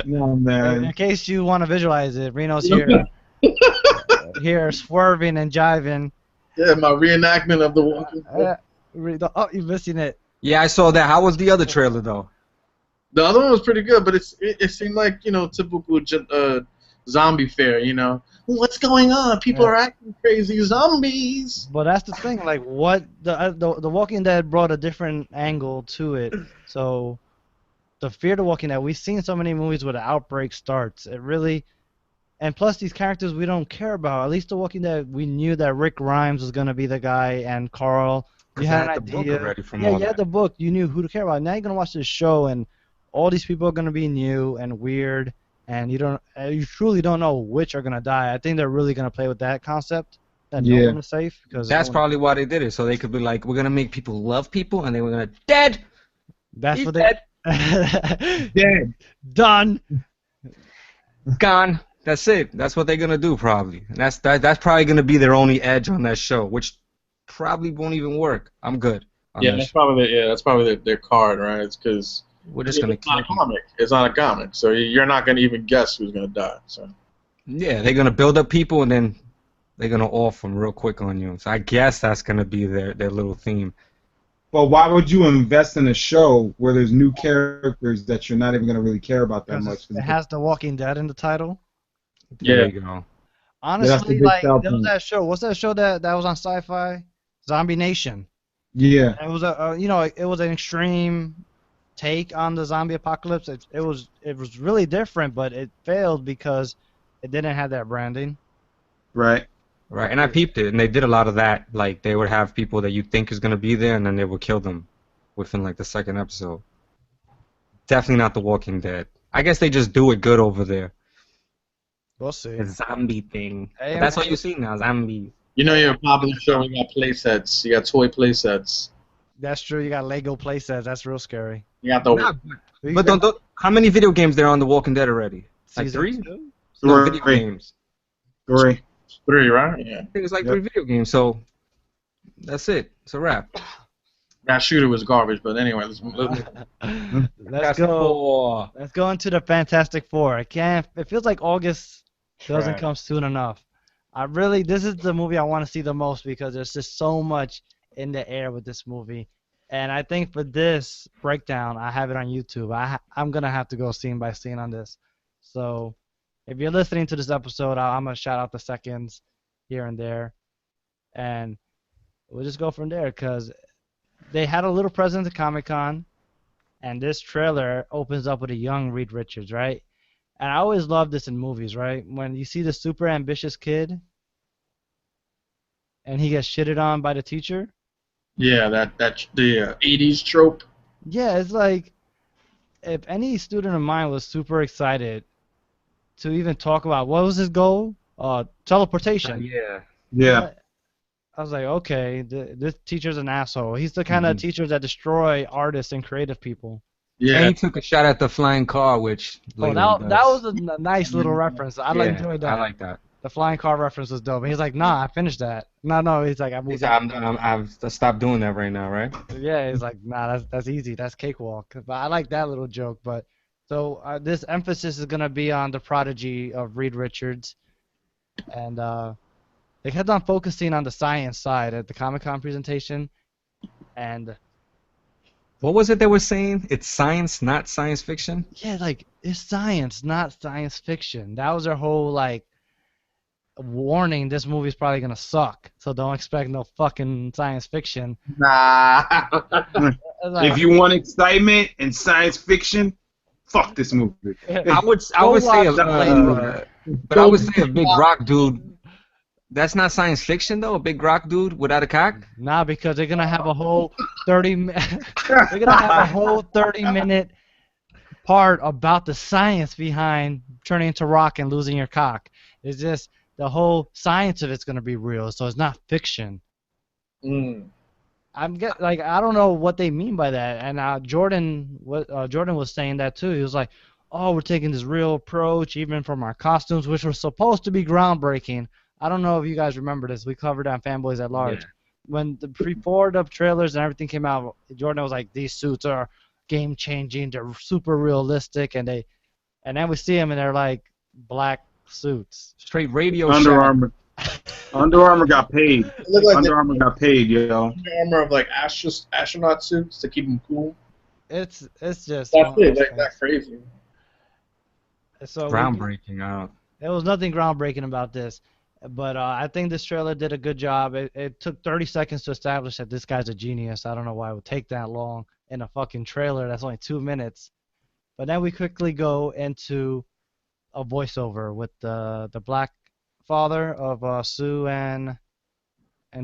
No, In man. case you want to visualize it, Reno's here swerving and jiving. Yeah, my reenactment of the Walking Dead. Oh, you're missing it. Yeah, I saw that. How was the other trailer though? The other one was pretty good, but it seemed like typical zombie fare. What's going on? People are acting crazy. Zombies. But that's the thing. Like, what the Walking Dead brought a different angle to it. So, the Fear the Walking Dead. We've seen so many movies where the outbreak starts. It really, and plus these characters we don't care about. At least the Walking Dead, we knew that Rick Grimes was gonna be the guy, and Carl. You had an the book idea. already from Yeah, all you that. had the book. You knew who to care about. Now you're gonna watch this show, and all these people are gonna be new and weird, and you truly don't know which are gonna die. I think they're really gonna play with that concept that no Yeah. one is safe because That's probably why they did it, so they could be like, we're gonna make people love people, and they were gonna dead. that's He's what dead. they Dead. done. Gone. That's it. That's what they're gonna do probably. And that's probably gonna be their only edge on that show, which probably won't even work. I'm good on Yeah, that that's show. probably their card, right? It's because We're just gonna it's not kill a people. comic. It's not a comic, so you're not gonna even guess who's gonna die. So Yeah, they're gonna build up people and then they're gonna off them real quick on you. So I guess that's gonna be their little theme. But why would you invest in a show where there's new characters that you're not even gonna really care about that much? Because it has The Walking Dead in the title. There yeah, you go. That's the Honestly, big like sell there was point. that show. What's that show that was on Sci-Fi? Zombie Nation. Yeah. It was it was an extreme take on the zombie apocalypse. It was really different, but it failed because it didn't have that branding. Right. Right, and I peeped it, and they did a lot of that. Like they would have people that you think is gonna be there, and then they would kill them within like the second episode. Definitely not The Walking Dead. I guess they just do it good over there. We'll see. The zombie thing. Hey, But that's what you see now, zombies. you know you're a popular show. You got play sets. You got toy play sets. That's true. You got Lego playsets. That's real scary. You got the Nah, but don't, how many video games there are on The Walking Dead already? Like Season 3? 2? No, video Three. games. 3. 3, right? Yeah. I think it's like Yep. 3 video games, so that's it. It's a wrap. That shooter was garbage, but anyway, let's Let's go. Let's go into the Fantastic Four. It feels like August doesn't Trash. come soon enough. This is the movie I want to see the most because there's just so much in the air with this movie. And I think for this breakdown, I have it on YouTube. I'm going to have to go scene by scene on this. So if you're listening to this episode, I'm going to shout out the seconds here and there. And we'll just go from there because they had a little presence at Comic-Con. And this trailer opens up with a young Reed Richards, right? And I always love this in movies, right? When you see the super ambitious kid and he gets shitted on by the teacher. yeah, that the '80s trope. Yeah, it's like if any student of mine was super excited to even talk about what was his goal? Teleportation. Yeah. Yeah. I was like, okay, this teacher's an asshole. He's the kind of teacher that destroy artists and creative people. Yeah, And he took a shot at the flying car, which Oh, later that he that does. was a nice little reference. I Yeah, enjoyed that. I like that. The flying car reference was dope. And he's like, nah, I finished that. No, he's like, I moved He's, on. I've stopped doing that right now, right? Yeah, he's like, nah, that's easy. That's cakewalk. But I like that little joke. But so this emphasis is gonna be on the prodigy of Reed Richards, and they kept on focusing on the science side at the Comic-Con presentation, and What was it they were saying? It's science, not science fiction? yeah, like it's science, not science fiction. That was their whole like warning. This movie's probably gonna suck, so don't expect no fucking science fiction. nah. Like, If you want excitement and science fiction, fuck this movie. I would Go say, watch Blade Runner. but I would say a big rock dude. That's not science fiction though. A big rock dude without a cock. Nah, because they're gonna have a whole 30-minute part about the science behind turning into rock and losing your cock. It's just the whole science of it's gonna be real, so it's not fiction. Mm. I don't know what they mean by that. And Jordan was saying that too. He was like, "Oh, we're taking this real approach, even from our costumes, which were supposed to be groundbreaking." I don't know if you guys remember this. We covered it on Fanboys at Large. Yeah. When before the trailers and everything came out, Jordan was like, "These suits are game changing. They're super realistic." And then we see them and they're like black suits. Straight radio Under Shack. Armour. Under Armour got paid. It looked like Under the Armour got paid, yo. armor of like astronaut suits to keep them cool. It's just That's one of it. those Like things. that crazy. So Groundbreaking. there was nothing groundbreaking about this, but I think this trailer did a good job. It took 30 seconds to establish that this guy's a genius. I don't know why it would take that long in a fucking trailer that's only 2 minutes. But then we quickly go into a voiceover with the black father of Sue and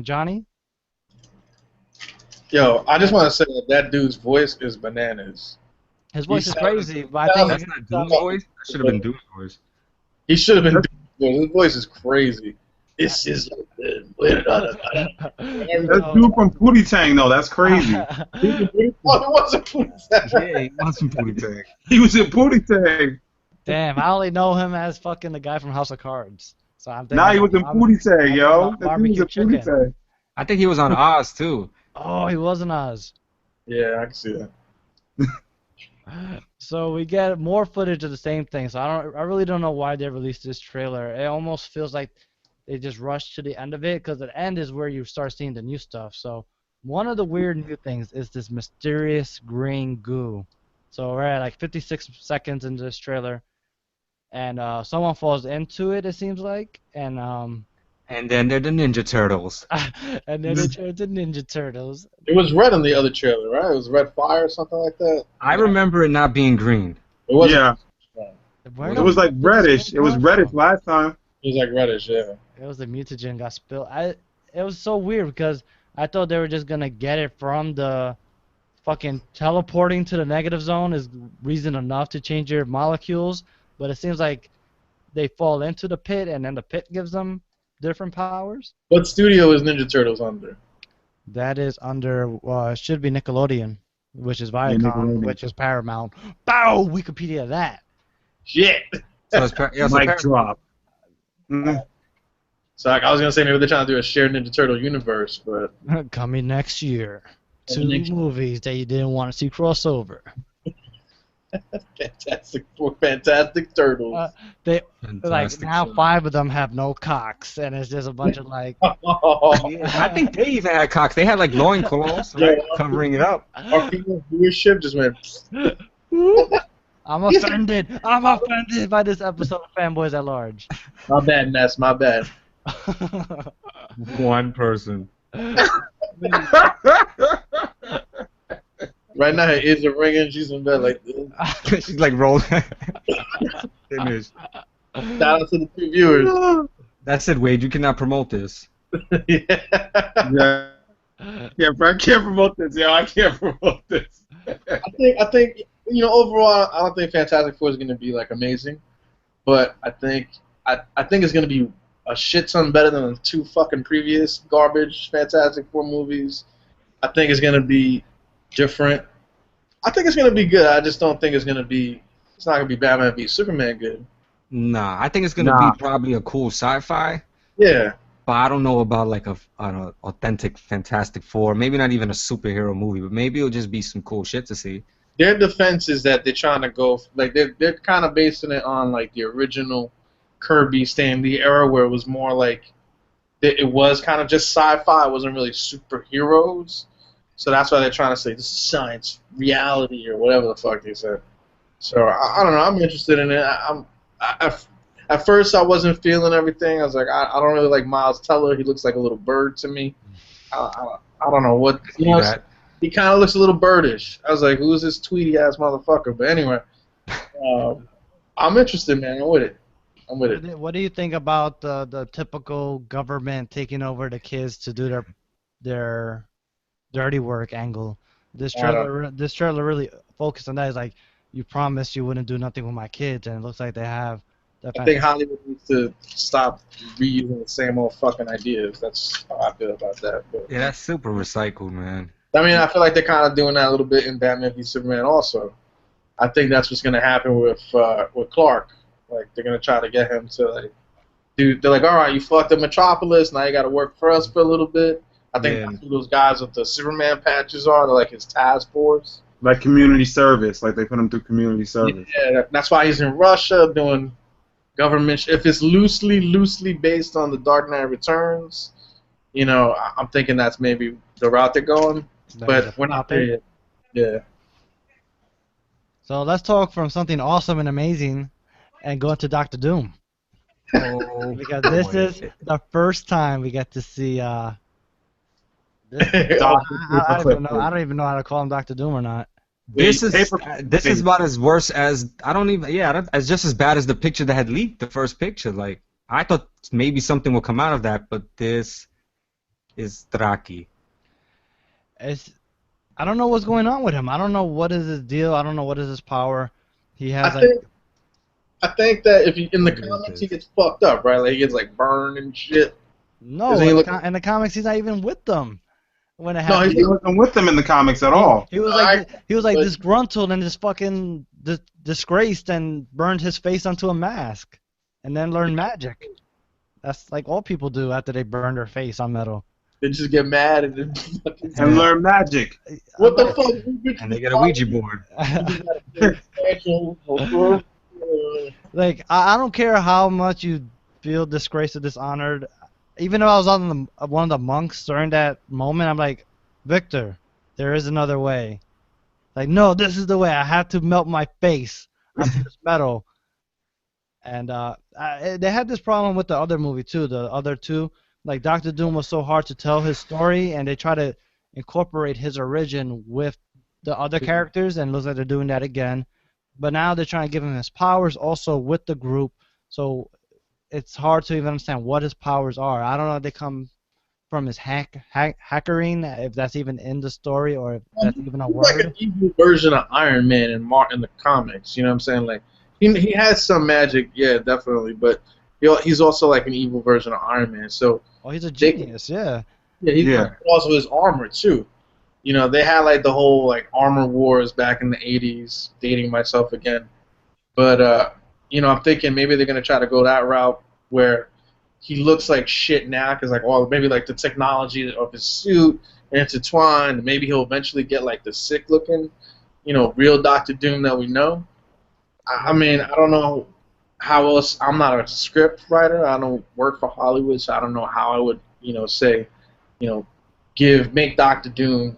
Johnny. Yo, I just want to say that dude's voice is bananas. His voice He is sounded- crazy, but I think That's not Doom's voice. That should have been Doom's voice. He should have been. His voice is crazy. This is. That's dude from Pootie Tang, though. That's crazy. Oh, it wasn't. Yeah, he wants some Pootie Tang. He was in Pootie Tang. Damn, I only know him as fucking the guy from House of Cards. So I'm thinking. Nah, he was in Pootie Tang, yo. about That dude was in barbecue Pootie chicken. Tang. I think he was on Oz too. Oh, he was in Oz. Yeah, I can see that. So we get more footage of the same thing. So I really don't know why they released this trailer. It almost feels like they just rushed to the end of it, because the end is where you start seeing the new stuff. So one of the weird new things is this mysterious green goo. So we're at like 56 seconds into this trailer, and someone falls into it. It seems like, and And then they're the Ninja Turtles. and then it turns to Ninja Turtles. It was red in the other trailer, right? It was red fire or something like that. I remember it not being green. It wasn't. Yeah, Where it was like reddish. It was reddish last time. It was like reddish, yeah. It was the mutagen got spilled. It was so weird because I thought they were just gonna get it from the fucking teleporting to the negative zone is reason enough to change your molecules, but it seems like they fall into the pit and then the pit gives them different powers. What studio is Ninja Turtles under? That is under should be Nickelodeon, which is Viacom, Nickelodeon. which is Paramount. Bow! Wikipedia that. Shit. So it's Mic drop. Mm. So like, I was gonna say maybe they're trying to do a shared Ninja Turtle universe, but Coming next year. Two Coming next- movies that you didn't want to see crossover. fantastic turtles. Like fantastic now show. 5 of them have no cocks, and it's just a bunch of like. I think they even had cocks. They had like loincloths, right? Yeah. Covering it up. Our female viewership just went. I'm offended. I'm offended by this episode of Fanboys at Large. My bad, Ness. My bad. One person. Right now, her ears are ringing. She's in bed like this. She's like rolling. Finished. Shout out to the two viewers. That's it, Wade. You cannot promote this. Yeah. Yeah, bro, I can't promote this, yo. I can't promote this. I think overall, I don't think Fantastic Four is going to be like amazing, but I think it's going to be a shit ton better than the 2 fucking previous garbage Fantastic Four movies. I think it's going to be different. I think it's going to be good. I just don't think it's going to be. It's not going to be Batman v Superman good. Nah, I think it's gonna be probably a cool sci-fi, Yeah. but I don't know about like an authentic Fantastic Four. Maybe not even a superhero movie, but maybe it'll just be some cool shit to see. Their defense is that they're trying to go like they're kind of basing it on like the original Kirby Stan Lee era where it was more like it was kind of just sci-fi. It wasn't really superheroes. So that's why they're trying to say this is science reality or whatever the fuck they said. So I don't know. I'm interested in it. At first I wasn't feeling everything. I was like I don't really like Miles Teller. He looks like a little bird to me. I don't know what he kind of looks a little birdish. I was like, who's this tweety ass motherfucker? But anyway, I'm interested, man. I'm with it. What do you think about the typical government taking over the kids to do their dirty work angle? This trailer really focused on that. It's like, you promised you wouldn't do nothing with my kids, and it looks like they have. I think Hollywood needs to stop reusing the same old fucking ideas. That's how I feel about that. But, Yeah, that's super recycled, man. I mean, I feel like they're kind of doing that a little bit in Batman v Superman also. I think that's what's going to happen with Clark. Like, they're going to try to get him to, like, dude, they're like, all right, you fucked up Metropolis, now you got to work for us for a little bit. I think that's who those guys with the Superman patches are. They're like his task force. Like community service, like they put him through community service. Yeah, that's why he's in Russia doing government. If it's loosely based on the Dark Knight Returns, I'm thinking that's maybe the route they're going. But we're not there yet. Yeah. So let's talk from something awesome and amazing, and go into Doctor Doom. Oh, Because this is the first time we get to see. I don't even know how to call him Doctor Doom or not. This is about as worse as as just as bad as the picture that had leaked, the first picture. Like, I thought maybe something will come out of that, but this is Draki. I don't know what's going on with him. I don't know what is his deal. I don't know what is his power. He I has like think I think that if you, in the What is comics he this? gets fucked up, right? Like he gets like burned and shit. no Doesn't he look? in the comics he's not even with them when it No, happened. He wasn't with them in the comics at He, all. he was I, like he was like but disgruntled and just fucking disgraced and burned his face onto a mask, and then learned magic. That's like all people do after they burn their face on metal. they just get mad and then fucking. And Yeah. learn magic. What the fuck? And they get a Ouija board. Like I don't care how much you feel disgraced or dishonored. Even though I was on one of the monks during that moment, I'm like, Victor, there is another way. Like, no, this is the way. I have to melt my face onto this metal. And they had this problem with the other movie too. The other two, like Doctor Doom, was so hard to tell his story, and they try to incorporate his origin with the other characters, and it looks like they're doing that again. But now they're trying to give him his powers also with the group, so it's hard to even understand what his powers are. I don't know if they come from his hackering, if that's even in the story or if that's even a He's like an word. evil version of Iron Man in the comics. You know what I'm saying? Like he has some magic, yeah, definitely, but he's also like an evil version of Iron Man. So Oh, he's a they, genius, yeah. yeah, he's Yeah. also his armor too. You know, they had like the whole like armor wars back in the '80s. Dating myself again, but you know, I'm thinking maybe they're gonna try to go that route where he looks like shit now because like all maybe like the technology of his suit intertwined. Maybe he'll eventually get like the sick looking, you know, real Doctor Doom that we know. I mean, I don't know how else. I'm not a script writer. I don't work for Hollywood, so I don't know how I would, you know, say, you know, make Doctor Doom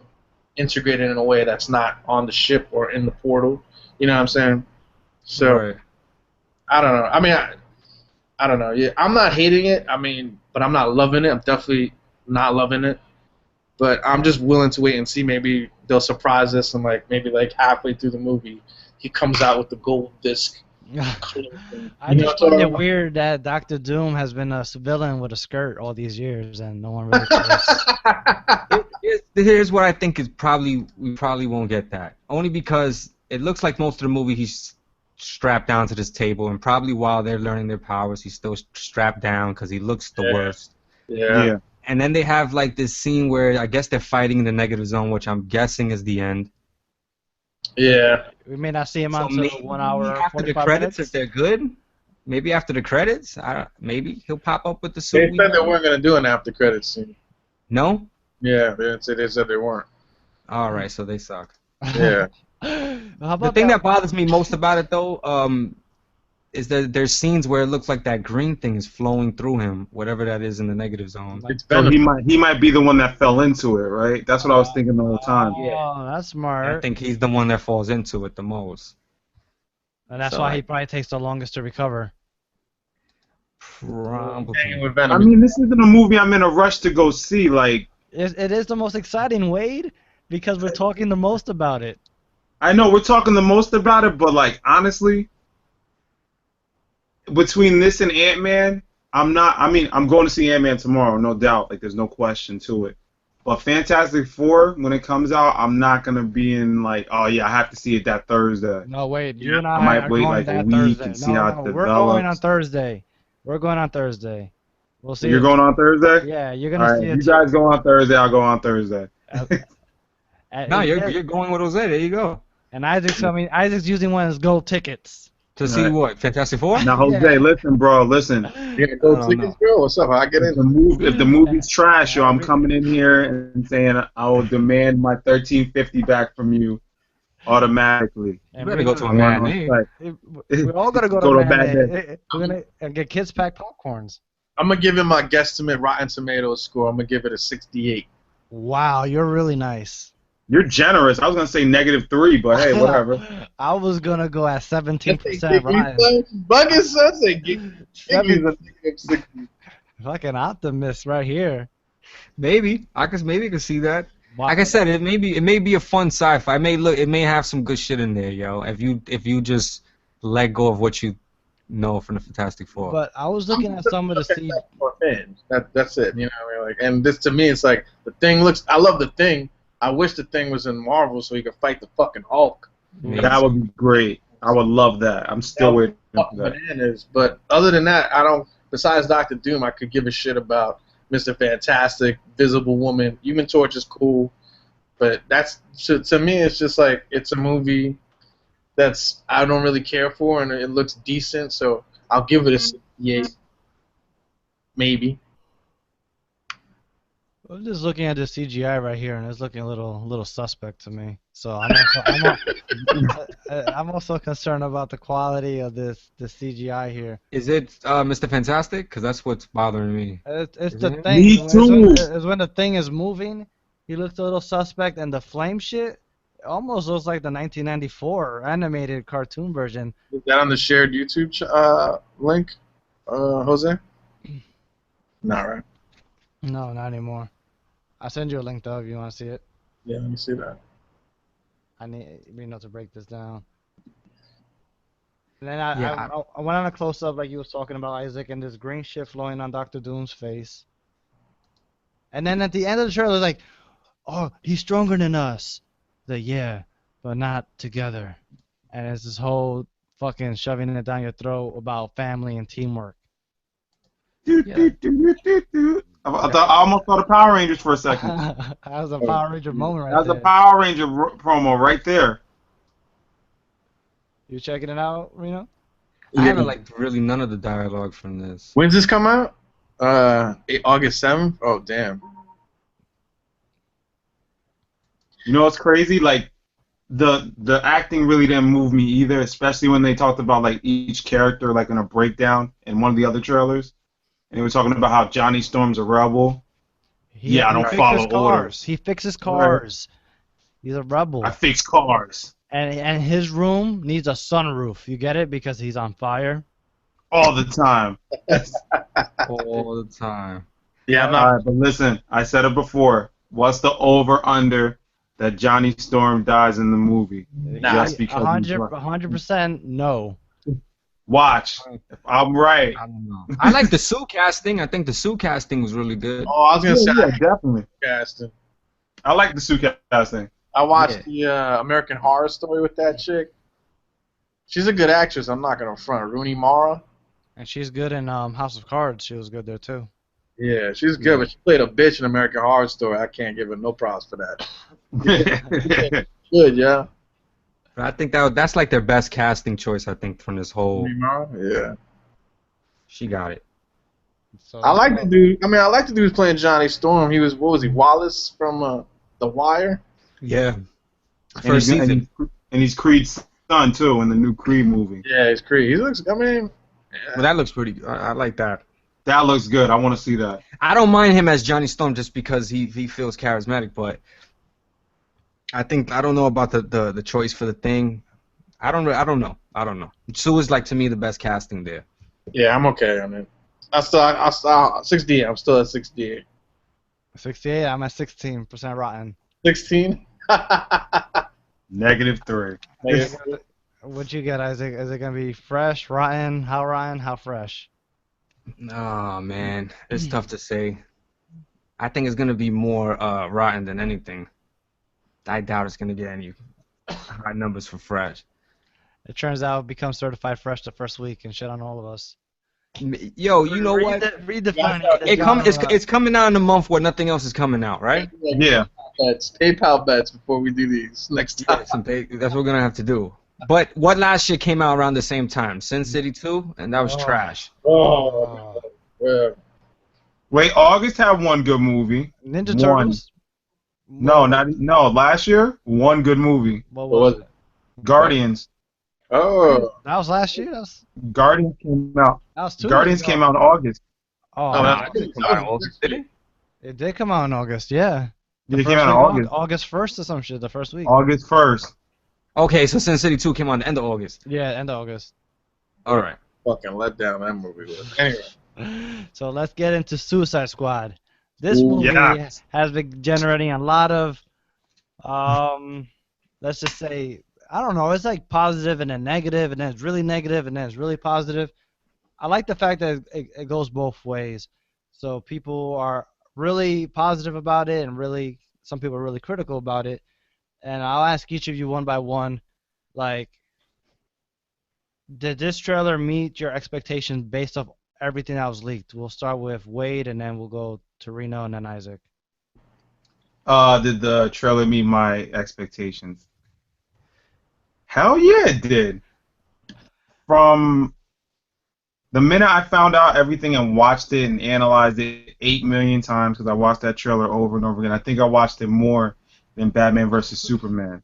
integrated in a way that's not on the ship or in the portal. You know what I'm saying? So Right. I don't know. I mean, I don't know. Yeah, I'm not hating it. I mean, but I'm not loving it. I'm definitely not loving it. But I'm just willing to wait and see. Maybe they'll surprise us, and like maybe like halfway through the movie, he comes out with the gold disc. I just find it weird that Doctor Doom has been a civilian with a skirt all these years and no one really cares. Here's what I think is we probably won't get that. Only because it looks like most of the movie he's strapped down to this table, and probably while they're learning their powers, he's still strapped down because he looks the worst. Yeah. And then they have like this scene where I guess they're fighting in the negative zone, which I'm guessing is the end. Yeah. We may not see him So until maybe 1 hour after the 45 credits, minutes. if they're good, maybe after the credits, maybe he'll pop up with the They suit. said they weren't gonna do an after credits scene. No? Yeah, they said they weren't. All right, so they suck. Yeah. How The about thing that bothers me most about it, though, is that there's scenes where it looks like that green thing is flowing through him, whatever that is in the negative zone. It's So Venom. he might be the one that fell into it, right? That's what I was thinking the whole time. Oh, that's I smart. think he's the one that falls into it the most. And that's so why I- he probably takes the longest to recover. Hanging Probably. with I Venom. mean, this isn't a movie I'm in a rush to go see. Like, It is the most exciting, Wade, because we're talking the most about it. I know we're talking the most about it, but like honestly, between this and Ant-Man, I'm not. I mean, I'm going to see Ant-Man tomorrow, no doubt. Like, there's no question to it. But Fantastic Four, when it comes out, I'm not gonna be in like, oh yeah, I have to see it that Thursday. No, wait, you and I might are wait going like a that week Thursday. and see No, how no, it we're going on develops. Thursday. We're going on Thursday. We'll see. You're going on Thursday? Yeah, you're All gonna right, see if it. you guys go on Thursday, I'll go on Thursday. No, you're going with Jose. There you go. And Isaac's using one of his gold tickets. To see Right. what? Fantastic Four? Now, Jose, Yeah. listen, bro, listen. You gonna go I don't tickets, bro? What's up? I get If in. the movie's trash, yo, I'm coming in here and saying I will demand my $13.50 back from you automatically. You And better go to a I'm on matinee. site. We're all gonna go Go to to a bad matinee. We're gonna and get kids pack popcorns. I'm gonna give him my guesstimate Rotten Tomatoes score. I'm gonna give it a 68. Wow, you're really nice. You're generous. I was gonna say -3, but hey, whatever. I was gonna go at 17%. Bugging son say give me Seven- a -60. Fucking optimist right here. Maybe I could see that. Wow. Like I said, it may be a fun sci-fi. It may have some good shit in there, yo. If you just let go of what you know from the Fantastic Four. But I was looking at some of the seeds. For fans. That's it. You know what I mean? Like, and this to me, it's like the thing looks. I love the thing, I wish the Thing was in Marvel so he could fight the fucking Hulk. That would be great. I would love that. I'm That still would be waiting for fucking that. bananas. But other than that, I don't. Besides Doctor Doom, I could give a shit about Mr. Fantastic, Visible Woman. Human Torch is cool, but that's to me, it's just like it's a movie that's I don't really care for, and it looks decent, so I'll give it a 68, maybe. I'm just looking at the CGI right here, and it's looking a little suspect to me. So I'm also concerned about the quality of the CGI here. Is it Mr. Fantastic? Because that's what's bothering me. It's Is the it? thing. Me It's too. when the thing is moving, he looks a little suspect, and the flame shit almost looks like the 1994 animated cartoon version. Is that on the shared YouTube link, Jose? Not right. No, not anymore. I'll send you a link though if you want to see it. Yeah, let me see that. I need to break this down. And then Yeah. I went on a close up like you was talking about, Isaac, and this green shit flowing on Doctor Doom's face. And then at the end of the trailer, like, oh, he's stronger than us. Yeah, but not together. And it's this whole fucking shoving it down your throat about family and teamwork. I almost saw the Power Rangers for a second. That was a Power Ranger moment That right was a there. Power Ranger promo right there. You checking it out, Reno? I haven't liked really none of the dialogue from this. When's this come out? August 7th? Oh, damn. You know what's crazy? Like the acting really didn't move me either, especially when they talked about like each character like in a breakdown in one of the other trailers. And they were talking about how Johnny Storm's a rebel. Yeah, I don't fixes follow cars. orders. He fixes cars. He's a rebel. I fix cars And his room needs a sunroof. You get it? Because he's on fire. all the time. All the time. Yeah, I'm All not. right, but listen, I said it before. What's the over/under that Johnny Storm dies in the movie? Just because he's black. 100% no. Watch. If I'm right. I don't know. I like the Sue casting. I think the Sue casting was really good. Oh, I was going to say Yeah, definitely. casting. I like the suit casting. I watched the American Horror Story with that chick. She's a good actress. I'm not going to front. Rooney Mara. And she's good in House of Cards. She was good there too. Yeah, she's good, but she played a bitch in American Horror Story. I can't give her no props for that. Good, yeah. But I think that's like their best casting choice. I think from this whole. Rooney Mara? Yeah. She got it. So I like the dude. I mean, I like the dude who's playing Johnny Storm. He was, what was he, Wallace from The Wire? Yeah. And First he's, season. and he's Creed's son too in the new Creed movie. Yeah, he's Creed. He looks, I mean, Well, that looks pretty. I like that. That looks good. I want to see that. I don't mind him as Johnny Storm just because he feels charismatic, but I don't know about the choice for the Thing. I don't know. Sue is like to me the best casting there. yeah, I'm okay on it. I still 68. I'm still at 68. 68. I'm at 16% rotten. 16? -3. What'd you get, Isaac? Is it gonna be fresh, rotten? How fresh? Oh man, it's tough to say. I think it's gonna be more rotten than anything. I doubt it's gonna get any high numbers for fresh. It turns out it becomes certified fresh the first week and shit on all of us. Yo, you know what? Redefine It's coming out in a month where nothing else is coming out, right? Yeah. Bets, PayPal bets before we do these next time. That's what we're gonna have to do. But what last year came out around the same time? Sin City 2, and that was trash. Oh, yeah. Wait, August had one good movie. Ninja One. Turtles. No, last year, one good movie. What was it? Guardians. Oh. That was last year. Guardians came out. That was 2 Guardians years ago. came out in August. Oh, Oh, Nah, it didn't come out in August, did it? it did come out in August. Yeah. It came out in August. August 1st or some shit. The first week. August 1st. Okay, so Sin City 2 came out at the end of August. Yeah, end of August. All right. Fucking let down that movie was. Anyway. So let's get into Suicide Squad. This movie yes. has been generating a lot of, let's just say, I don't know, it's like positive and then negative, and then it's really negative, and then it's really positive. I like the fact that it goes both ways. So people are really positive about it and really some people are really critical about it. And I'll ask each of you one by one, like, did this trailer meet your expectations based off everything that was leaked? We'll start with Wade, and then we'll go to Reno, and then Isaac. Did the trailer meet my expectations? Hell yeah, it did. From the minute I found out everything and watched it and analyzed it 8 million times, because I watched that trailer over and over again. I think I watched it more than Batman vs. Superman.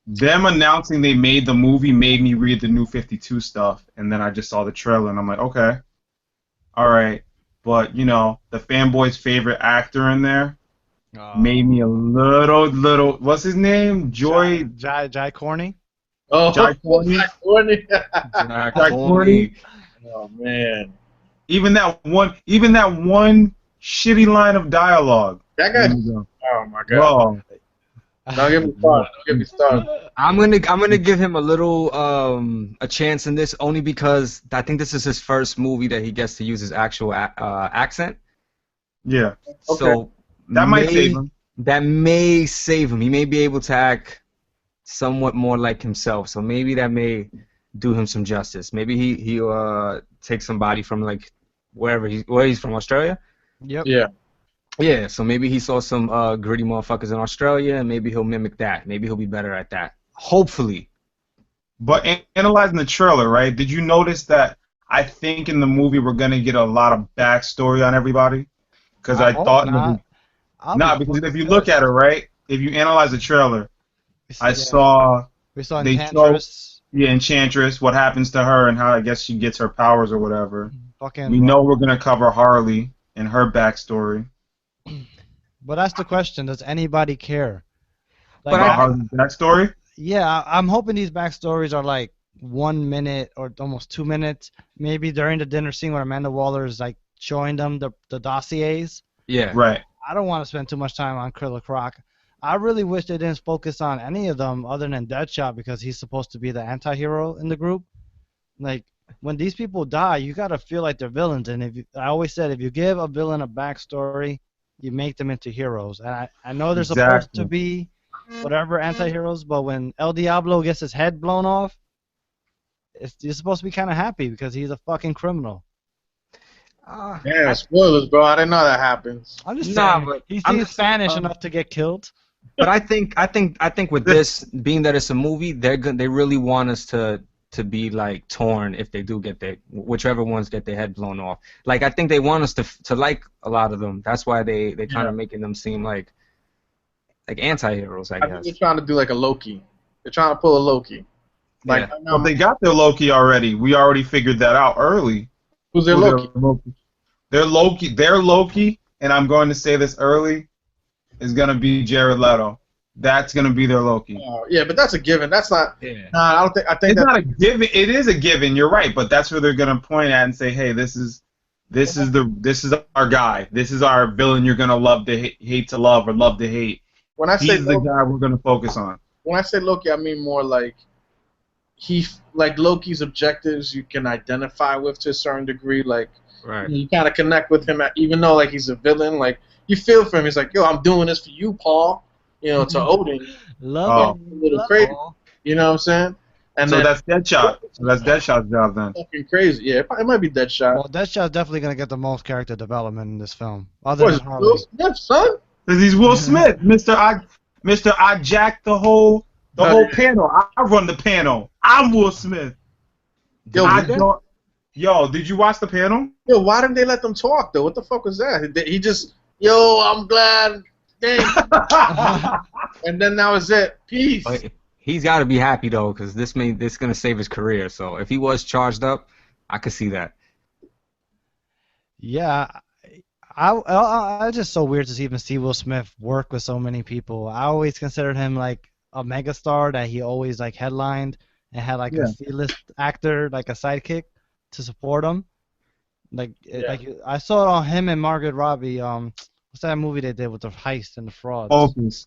Them announcing they made the movie made me read the New 52 stuff, and then I just saw the trailer and I'm like, okay, all right. But, you know, the fanboy's favorite actor in there made me a little, what's his name? Jai Corney? Oh, Jai Corney? Corny. Jack Jack Corney. Oh man, Even that one shitty line of dialogue. that guy. Bro, Oh my god. Don't get me started. Don't get me started. I'm gonna give him a little a chance in this only because I think this is his first movie that he gets to use his actual accent. yeah. So That might save him. That may save him. He may be able to act somewhat more like himself. So maybe that may do him some justice. Maybe he'll take somebody from like where he's from, Australia. Yep. Yeah. Yeah, so maybe he saw some gritty motherfuckers in Australia, and maybe he'll mimic that. Maybe he'll be better at that. Hopefully. But analyzing the trailer, right? Did you notice that I think in the movie we're gonna get a lot of backstory on everybody? Because I hope thought not. because if you look at it, right? If you analyze the trailer, I Yeah. saw We saw they Enchantress. Enchantress, what happens to her, and how I guess she gets her powers or whatever. Fucking. We know we're gonna cover Harley and her backstory. But that's the question. Does anybody care? Like, But About Harley's backstory? yeah, I'm hoping these backstories are like 1 minute or almost 2 minutes. Maybe during the dinner scene where Amanda Waller is like showing them the dossiers. Yeah. Right. I don't want to spend too much time on Killer Croc. I really wish they didn't focus on any of them other than Deadshot because he's supposed to be the anti-hero in the group. Like, when these people die, you gotta feel like they're villains. And I always said, if you give a villain a backstory, you make them into heroes. And I know they're supposed to be whatever anti-heroes, but when El Diablo gets his head blown off, you're supposed to be kind of happy because he's a fucking criminal. Yeah, spoilers, bro. I didn't know that happens. I'm just Nah, saying, but he I'm seems just- Spanish enough to get killed. But I think with this being that it's a movie, they really want us to be like torn if they do get whichever ones get their head blown off. Like I think they want us to like a lot of them. That's why they kind of making them seem like anti-heroes, I I think guess. they're trying to do like a Loki. They're trying to pull a Loki. Like, Yeah. But they got their Loki already. We already figured that out early. who's their Loki? Their Loki, and I'm going to say this early, is going to be Jared Leto. That's going to be their Loki. Yeah, but that's a given. That's not. Yeah. Nah, I don't think. I think It's that. not a given. It is a given. You're right, but that's where they're going to point at and say, "Hey, this is our guy. This is our villain. You're going to love to hate to love or love to hate. When I say He's the Loki, guy we're going to focus on." when I say Loki, I mean more like like Loki's objectives you can identify with to a certain degree. Like Right. you kind of connect with him, even though like he's a villain. Like you feel for him. He's like, yo, I'm doing this for you, Paul. You know, to Odin. Love A little crazy. You know what I'm saying? And So then that's Deadshot. So that's Deadshot's job then. fucking crazy. Yeah, it might be Deadshot. Well, Deadshot's definitely gonna get the most character development in this film, other What than is Harley. Will Smith, son? Because he's Will Smith, Mr. I jacked the whole panel. I run the panel. I'm Will Smith. Yo, Did you watch the panel? Yo, why didn't they let them talk though? What the fuck was that? He just, yo, I'm glad. Dang. And then that was it. Peace. But he's got to be happy though, because this gonna save his career. So if he was charged up, I could see that. Yeah, I just so weird to even see Will Smith work with so many people. I always considered him like a megastar that he always like headlined and had like a C-list actor, like a sidekick to support him. Like I saw it on him and Margaret Robbie. What's that movie they did with the heist and the frauds? Focus.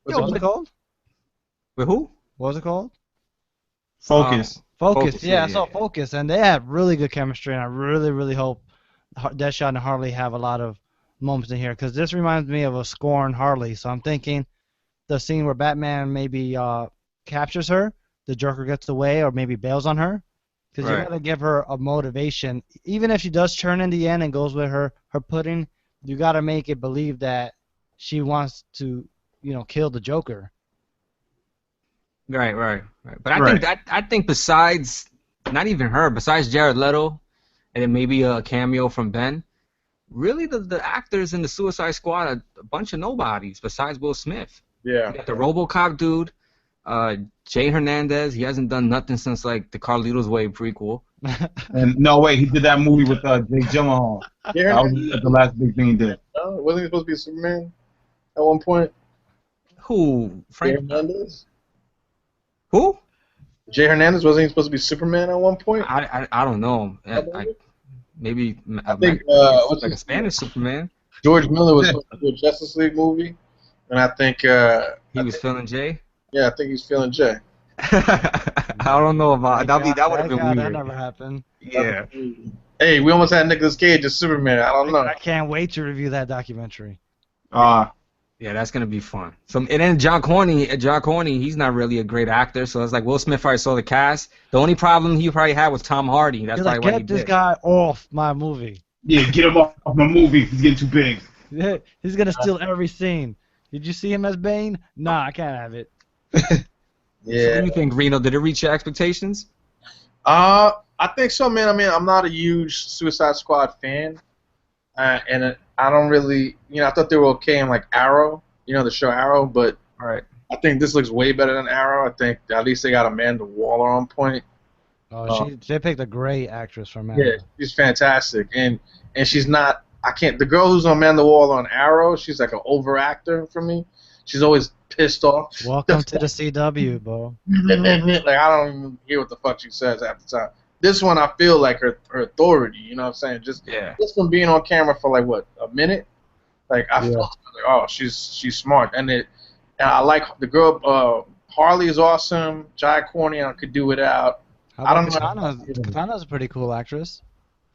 What was it called? With who? What was it called? Focus. Focus. Yeah, I yeah. saw Focus, and they had really good chemistry, and I really, really hope Deadshot and Harley have a lot of moments in here because this reminds me of a Scorn Harley. So I'm thinking the scene where Batman maybe captures her, the Joker gets away, or maybe bails on her. Because you Right. gotta give her a motivation, even if she does turn in the end and goes with her pudding. You gotta make it believe that she wants to, kill the Joker. Right. But I Right. think I think besides not even her, besides Jared Leto, and then maybe a cameo from Ben. Really, the actors in the Suicide Squad are a bunch of nobodies besides Will Smith. Yeah. You got the RoboCop dude, Jay Hernandez. He hasn't done nothing since like the Carlito's Way prequel. And no, wait, he did that movie with Jake Gyllenhaal. Yeah. That was like, the last big thing he did. Wasn't he supposed to be Superman at one point? Who? Jay Frank? Hernandez. Who? Jay Hernandez wasn't he supposed to be Superman at one point? I don't know. Maybe I think what's like a his Spanish Superman. George Miller was supposed to do a Justice League movie, and I think He was feeling Jay. I think he's feeling Jay. I don't know about that. Would have been That weird. never happened. Yeah. Hey, we almost had Nicolas Cage as Superman. I don't know. I can't wait to review that documentary. Yeah, that's gonna be fun. So and then John Corney, he's not really a great actor, so it's like Will Smith already saw the cast. The only problem he probably had was Tom Hardy. That's He's probably like, why he get this did. guy off my movie. Yeah, get him off my movie. He's getting too big. He's gonna steal every scene. Did you see him as Bane? Nah, I can't have it. So what Yeah. do you think, Reno? Did it reach your expectations? I think so, man. I mean, I'm not a huge Suicide Squad fan, and I don't really, I thought they were okay in like Arrow, the show Arrow, but All right. I think this looks way better than Arrow. I think at least they got Amanda Waller on point. Oh, they picked a great actress for Man. Yeah, she's fantastic, and she's not. I can't. The girl who's on Amanda Waller on Arrow, she's like an over actor for me. She's always pissed off. Welcome to the CW, bro. Like I don't even hear what the fuck she says half the time. This one, I feel like her authority. You know what I'm saying? Just from being on camera for like what, a minute. Like I felt like, oh, she's smart, and I like the girl. Harley is awesome. Jai Corney, I could do without. I don't know. Katana's a pretty cool actress.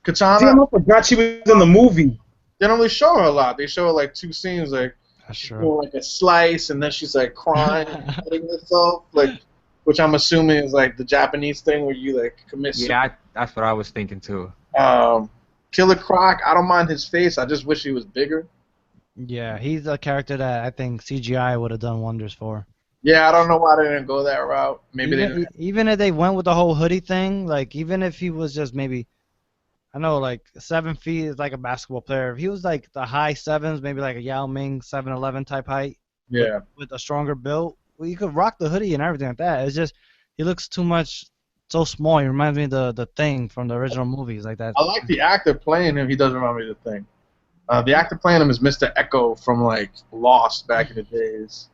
Katana. Damn, I forgot she was in the movie. They don't really show her a lot. They show her like two scenes, like That's she's true. doing like a slice, and then she's like crying, and cutting herself, like, which I'm assuming is like the Japanese thing where you like commit. Yeah, that's what I was thinking too. Killer Croc, I don't mind his face. I just wish he was bigger. Yeah, he's a character that I think CGI would have done wonders for. Yeah, I don't know why they didn't go that route. Maybe they didn't. Even if they went with the whole hoodie thing, like even if he was just maybe, I know like 7 feet is like a basketball player. If he was like the high sevens, maybe like a Yao Ming 7'11" type height, Yeah. with a stronger build, well, you could rock the hoodie and everything like that. It's just he looks so small. He reminds me of the Thing from the original movies like that. I like the actor playing him. He does remind me of the Thing. The actor playing him is Mr. Echo from like Lost back in the days.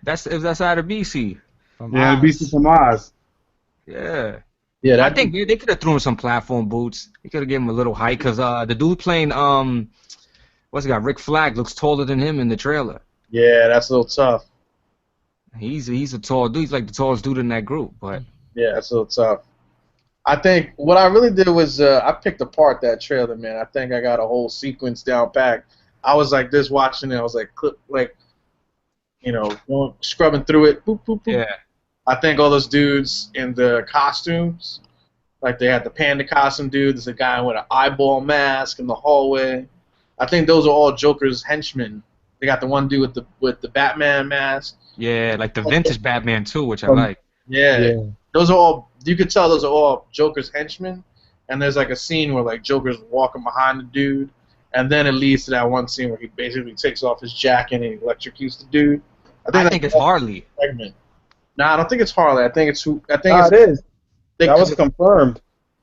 That's out of BC. From Yeah, Oz. BC from Oz. Yeah. Yeah, I think they could have thrown some platform boots. They could have given him a little height because the dude playing what's he got? Rick Flag looks taller than him in the trailer. Yeah, that's a little tough. He's a tall dude. He's like the tallest dude in that group. But Yeah, that's a little tough. I think what I really did was I picked apart that trailer, man. I think I got a whole sequence down packed. I was like this watching it. I was like, scrubbing through it. Boop, boop, boop. yeah, I think all those dudes in the costumes, like they had the panda costume dude. There's a guy with an eyeball mask in the hallway. I think those are all Joker's henchmen. They got the one dude with the Batman mask. yeah, like the vintage Batman too, which I like. Yeah. Those are all. You could tell those are all Joker's henchmen. And there's like a scene where like Joker's walking behind the dude, and then it leads to that one scene where he basically takes off his jacket and he electrocutes the dude. I think it's Harley. Segment. Nah, I don't think it's Harley. I think it's who. I think No, it's. it is. They, That was confirmed.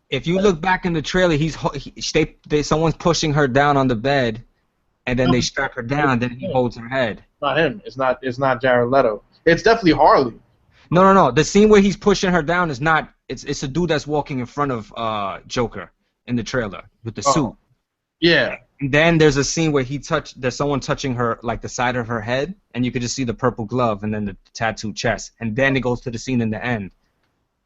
If you look back in the trailer, someone's pushing her down on the bed, and then they strap her down. Then he holds her head. not him. It's not Jared Leto. It's definitely Harley. No. The scene where he's pushing her down is not. It's a dude that's walking in front of Joker in the trailer with the suit. Yeah. And then there's a scene where there's someone touching her, like the side of her head, and you could just see the purple glove and then the tattooed chest. And then it goes to the scene in the end.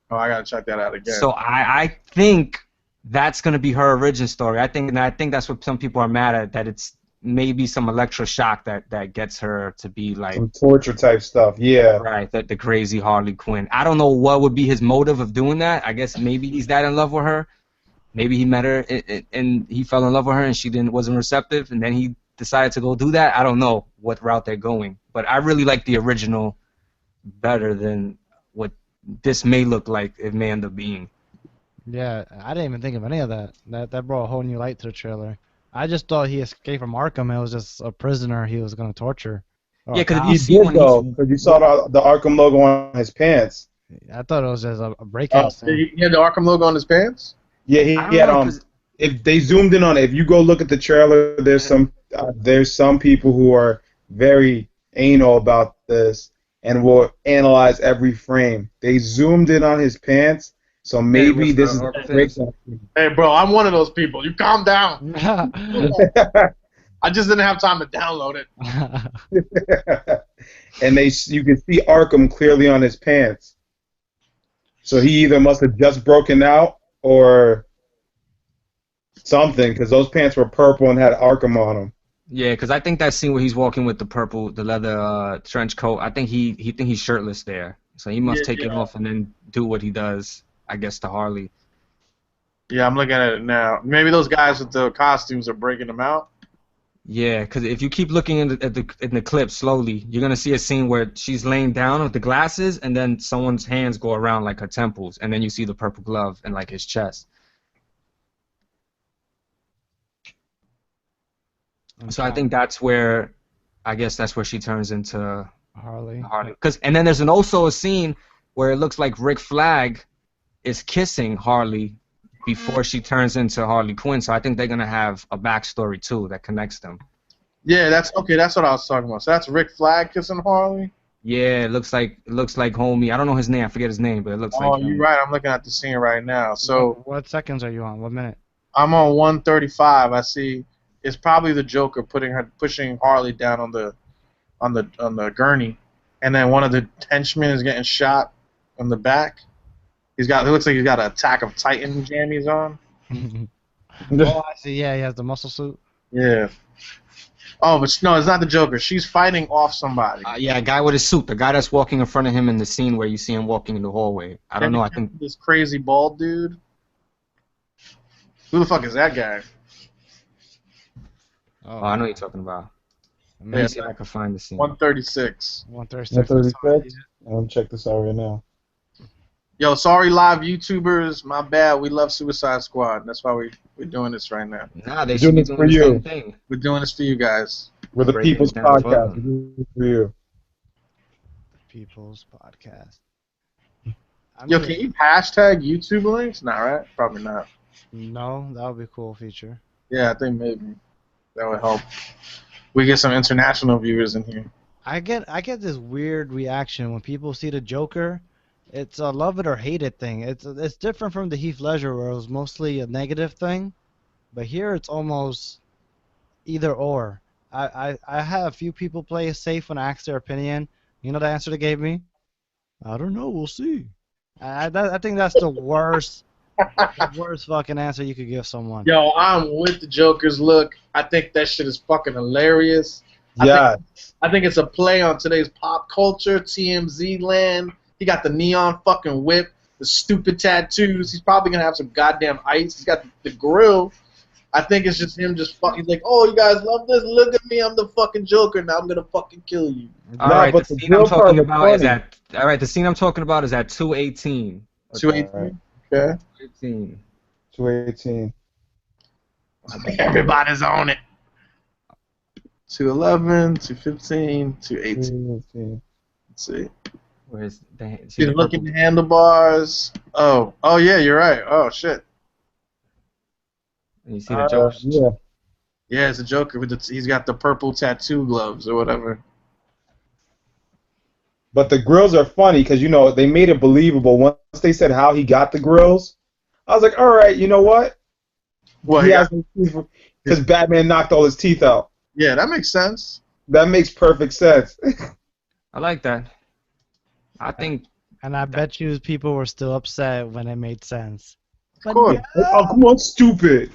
Oh, I gotta check that out again. So I think that's gonna be her origin story. I think that's what some people are mad at, that it's maybe some electroshock that gets her to be like, Some torture type stuff. Yeah. right, that the crazy Harley Quinn. I don't know what would be his motive of doing that. I guess maybe he's that in love with her. Maybe he met her and he fell in love with her and she wasn't receptive, and then he decided to go do that. I don't know what route they're going, but I really like the original better than what this may look like it may end up being. Yeah, I didn't even think of any of that. That brought a whole new light to the trailer. I just thought he escaped from Arkham and was just a prisoner he was gonna torture. Or Yeah, a because if cop. you He see did when though, he's because you saw the Arkham logo on his pants. I thought it was just a breakout scene. He had the Arkham logo on his pants? Yeah, I he don't had know, because If they zoomed in on it, if you go look at the trailer, there's some people who are very anal about this and will analyze every frame. They zoomed in on his pants, so maybe with the this is Arkham a fans. breakdown. Hey, bro, I'm one of those people. You calm down. I just didn't have time to download it. And you can see Arkham clearly on his pants. So he either must have just broken out or something, because those pants were purple and had Arkham on them. Yeah, because I think that scene where he's walking with the leather trench coat, I think he think he's shirtless there. So he must take it off and then do what he does, I guess, to Harley. Yeah, I'm looking at it now. Maybe those guys with the costumes are breaking them out. Yeah, because if you keep looking in the clip slowly, you're gonna see a scene where she's laying down with the glasses, and then someone's hands go around like her temples, and then you see the purple glove and like his chest. So I think I guess that's where she turns into Harley. Harley. And then there's also a scene where it looks like Rick Flag is kissing Harley before she turns into Harley Quinn. So I think they're gonna have a backstory too that connects them. Yeah, that's okay. That's what I was talking about. So that's Rick Flag kissing Harley. Yeah, it looks like homie. I don't know his name. I forget his name, but it looks like. Oh, you're right. I'm looking at the scene right now. So What seconds are you on? What minute? I'm on 135. I see. It's probably the Joker pushing Harley down on the gurney, and then one of the henchmen is getting shot on the back. It looks like he's got an Attack of Titan jammies on. Oh, I see. Yeah, he has the muscle suit. Yeah. Oh, but no, it's not the Joker. She's fighting off somebody. Yeah, a guy with a suit. The guy that's walking in front of him in the scene where you see him walking in the hallway. I don't know. I think this crazy bald dude. Who the fuck is that guy? Oh, I know what you're talking about. Let me see if I can find the scene. 136. 136. 136? I'm gonna check this out right now. Yo, sorry, live YouTubers. My bad. We love Suicide Squad. That's why we're doing this right now. Nah, they should be doing the same thing. We're doing this for you guys. We're the Breaking People's it down Podcast. further. We're doing it for you. People's Podcast. Yo, can you hashtag YouTube links? Nah, right? Probably not. No, that would be a cool feature. Yeah, I think maybe that would help. We get some international viewers in here. I get this weird reaction when people see the Joker. It's a love it or hate it thing. It's different from the Heath Ledger where it was mostly a negative thing, but here it's almost either or. I had a few people play it safe when I asked their opinion. You know the answer they gave me? I don't know. We'll see. I think that's the worst fucking answer you could give someone. Yo, I'm with the Joker's look. I think that shit is fucking hilarious. Yeah. I think it's a play on today's pop culture, TMZ land. He got the neon fucking whip, the stupid tattoos. He's probably gonna have some goddamn ice. He's got the grill. I think it's just him just fucking. He's like, oh, you guys love this? Look at me, I'm the fucking Joker. Now I'm gonna fucking kill you. All Nah, right, but the the scene I'm real part talking was about is funny. at. All right, the scene I'm talking about is at 2:18. 218. Okay. 2:18. 218. Everybody's on it. 211, 215, 218. 218. Let's see. Where's the? He's looking at handlebars. Oh yeah, you're right. Oh shit. And you see the Joker. Yeah. Yeah, it's a Joker with he's got the purple tattoo gloves or whatever. But the grills are funny because, they made it believable. Once they said how he got the grills, I was like, all right, you know what? Well, Because Batman knocked all his teeth out. yeah, that makes sense. That makes perfect sense. I like that. I think. And I bet you people were still upset when it made sense. But course. yeah, Oh, come on, stupid.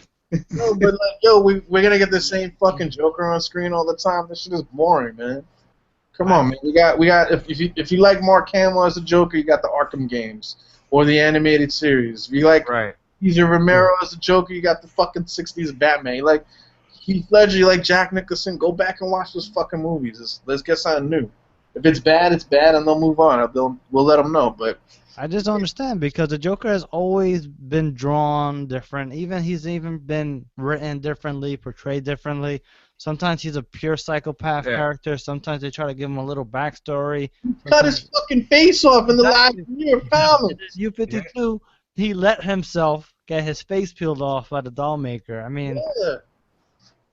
No, but like, yo, we're gonna get the same fucking Joker on screen all the time. This shit is boring, man. Come on, man. We got. If you like Mark Hamill as a Joker, you got the Arkham games or the animated series. If you like Right. Cesar Romero as a Joker, you got the fucking '60s Batman. You like Heath Ledger, you like Jack Nicholson. Go back and watch those fucking movies. Let's get something new. If it's bad, it's bad, and they'll move on. We'll let them know. But I just don't understand because the Joker has always been drawn different. He's even been written differently, portrayed differently. Sometimes he's a pure psychopath Yeah. character. Sometimes they try to give him a little backstory. cut his fucking face off in the last year of comics. U-52, he let himself get his face peeled off by the doll maker. I mean, Yeah.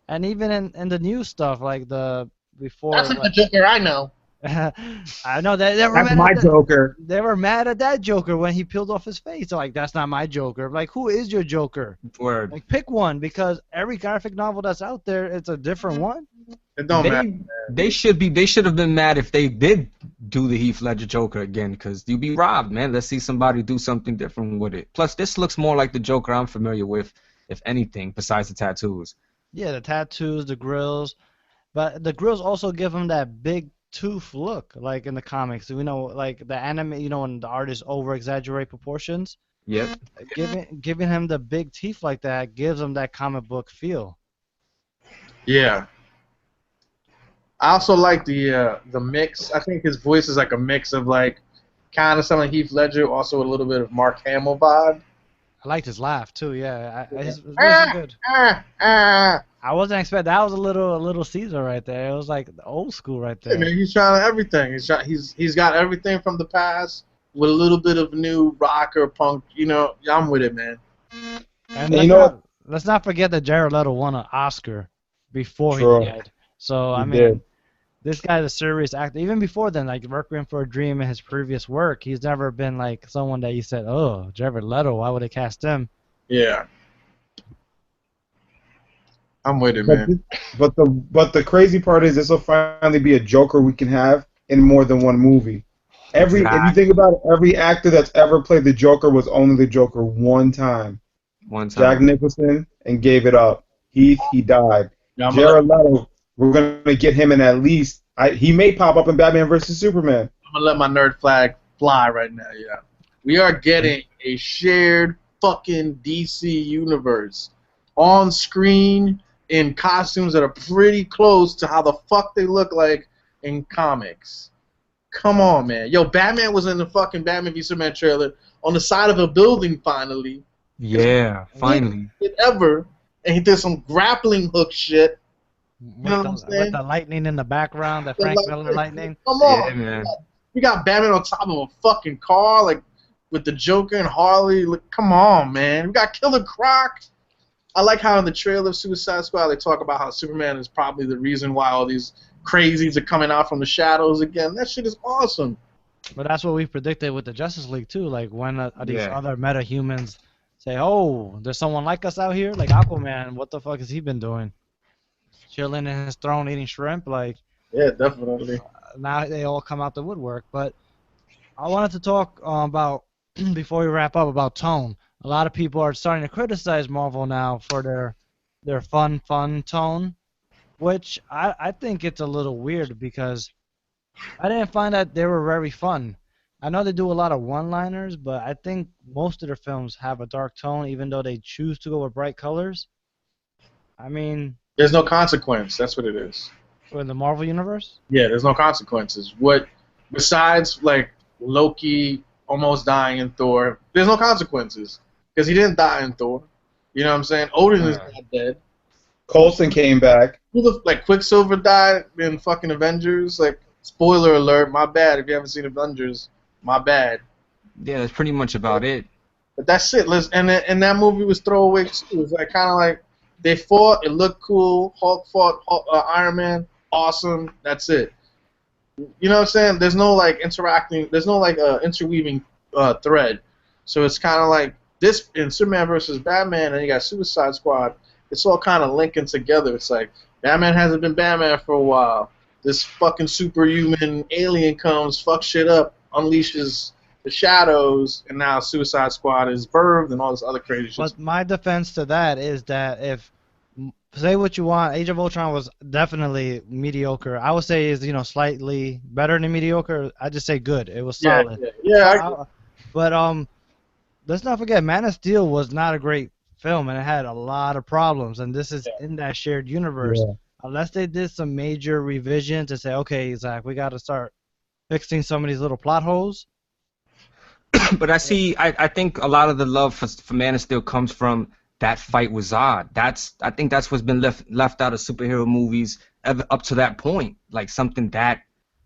and even in the new stuff, like the before. That's not the Joker I know. I know they were That's mad my at Joker. they were mad at that Joker when he peeled off his face. They're like, that's not my Joker. Like, who is your Joker? Word. Like, pick one because every graphic novel that's out there, it's a different one. It don't matter. They should have been mad if they did do the Heath Ledger Joker again, because you'd be robbed, man. Let's see somebody do something different with it. Plus, this looks more like the Joker I'm familiar with, if anything, besides the tattoos. Yeah, the tattoos, the grills, but the grills also give him that big tooth look, like in the comics. You know, like the anime. You know, when the artists over exaggerate proportions, Yep. giving him the big teeth like that gives him that comic book feel. Yeah. I also like the mix. I think his voice is like a mix of like kind of some of Heath Ledger, also a little bit of Mark Hamill vibe. I liked his laugh too. Yeah, his voice is good. I wasn't expecting that was a little Caesar right there. It was like the old school right Yeah, there. man, he's trying everything. He's got everything from the past with a little bit of new rock or punk. You know, I'm with it, man. And you know what? let's not forget that Jared Leto won an Oscar before Sure. he died. So I He mean, did. this guy's a serious actor. Even before then, like Requiem for a Dream and his previous work, he's never been like someone that you said, "Oh, Jared Leto, why would they cast him?" Yeah. I'm with it, man. But the crazy part is this will finally be a Joker we can have in more than one movie. If you think about it, every actor that's ever played the Joker was only the Joker one time. One Jack time. Nicholson and gave it up. He died. Yeah, I'm Jared Leto, we're gonna get him in at least. He may pop up in Batman vs Superman. gonna let my nerd flag fly right now. Yeah, we are getting a shared fucking DC universe on screen in costumes that are pretty close to how the fuck they look like in comics. Come on, man. Yo, Batman was in the fucking Batman v Superman trailer on the side of a building finally. Yeah, finally. Did ever, and he did some grappling hook shit. You know what I'm saying? With the lightning in the background, the Frank Miller lightning. Come Yeah, on, man. we got Batman on top of a fucking car, like with the Joker and Harley. Like, come on, man. We got Killer Croc. I like how in the trailer of Suicide Squad they talk about how Superman is probably the reason why all these crazies are coming out from the shadows again. That shit is awesome. But that's what we predicted with the Justice League too. Like when these Yeah. other metahumans say, "Oh, there's someone like us out here," like Aquaman. What the fuck has he been doing? Chilling in his throne, eating shrimp. Like Yeah, definitely. now they all come out the woodwork. But I wanted to talk about before we wrap up about tone. A lot of people are starting to criticize Marvel now for their fun tone, which I think it's a little weird because I didn't find that they were very fun. I know they do a lot of one-liners, but I think most of their films have a dark tone, even though they choose to go with bright colors. I mean, There's no consequence. That's what it is. in the Marvel universe. Yeah, there's no consequences. What besides like Loki almost dying in Thor, there's no consequences because he didn't die in Thor. You know what I'm saying? Odin is not dead. Coulson came back. Who the like Quicksilver died in fucking Avengers? Like, spoiler alert, my bad if you haven't seen Avengers, my bad. Yeah, that's pretty much about it. But that's it. And that movie was throwaway too. It was like kind of like they fought, it looked cool. Hulk fought Iron Man, awesome. That's it. You know what I'm saying? There's no like interacting. There's no like interweaving thread. So it's kind of like this in Superman versus Batman, and you got Suicide Squad. It's all kind of linking together. It's like Batman hasn't been Batman for a while. This fucking superhuman alien comes, fucks shit up, unleashes the Shadows, and now Suicide Squad is birthed, and all this other crazy shit. But my defense to that is that if say what you want, Age of Ultron was definitely mediocre. I would say is slightly better than mediocre. I just say good. It was Yeah, solid. But let's not forget, Man of Steel was not a great film, and it had a lot of problems. And this is in that shared universe. Yeah. Unless they did some major revisions and say, okay, Zach, we got to start fixing some of these little plot holes. But I think a lot of the love for Man of Steel comes from that fight with Zod. I think that's what's been left out of superhero movies up to that point. Like something that,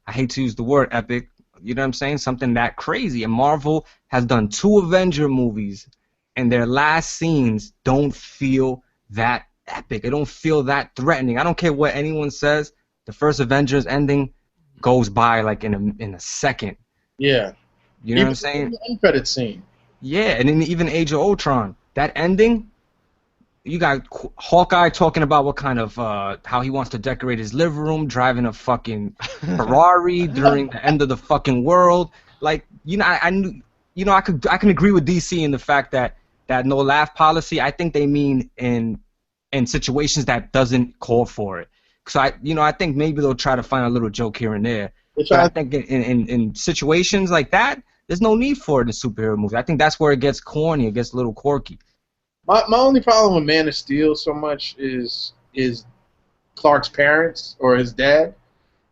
I hate to use the word epic, you know what I'm saying? Something that crazy. And Marvel has done 2 Avenger movies, and their last scenes don't feel that epic. It don't feel that threatening. I don't care what anyone says. The first Avengers ending goes by like in a second. Yeah. You know what I'm saying? The end credit scene. Yeah, and then even Age of Ultron, that ending, you got Hawkeye talking about what kind of how he wants to decorate his living room, driving a fucking Ferrari during the end of the fucking world. Like, I can agree with DC in the fact that no laugh policy. I think they mean in situations that doesn't call for it. So I think maybe they'll try to find a little joke here and there. But I think in situations like that, there's no need for it in superhero movies. I think that's where it gets corny, it gets a little quirky. My only problem with Man of Steel so much is Clark's parents or his dad.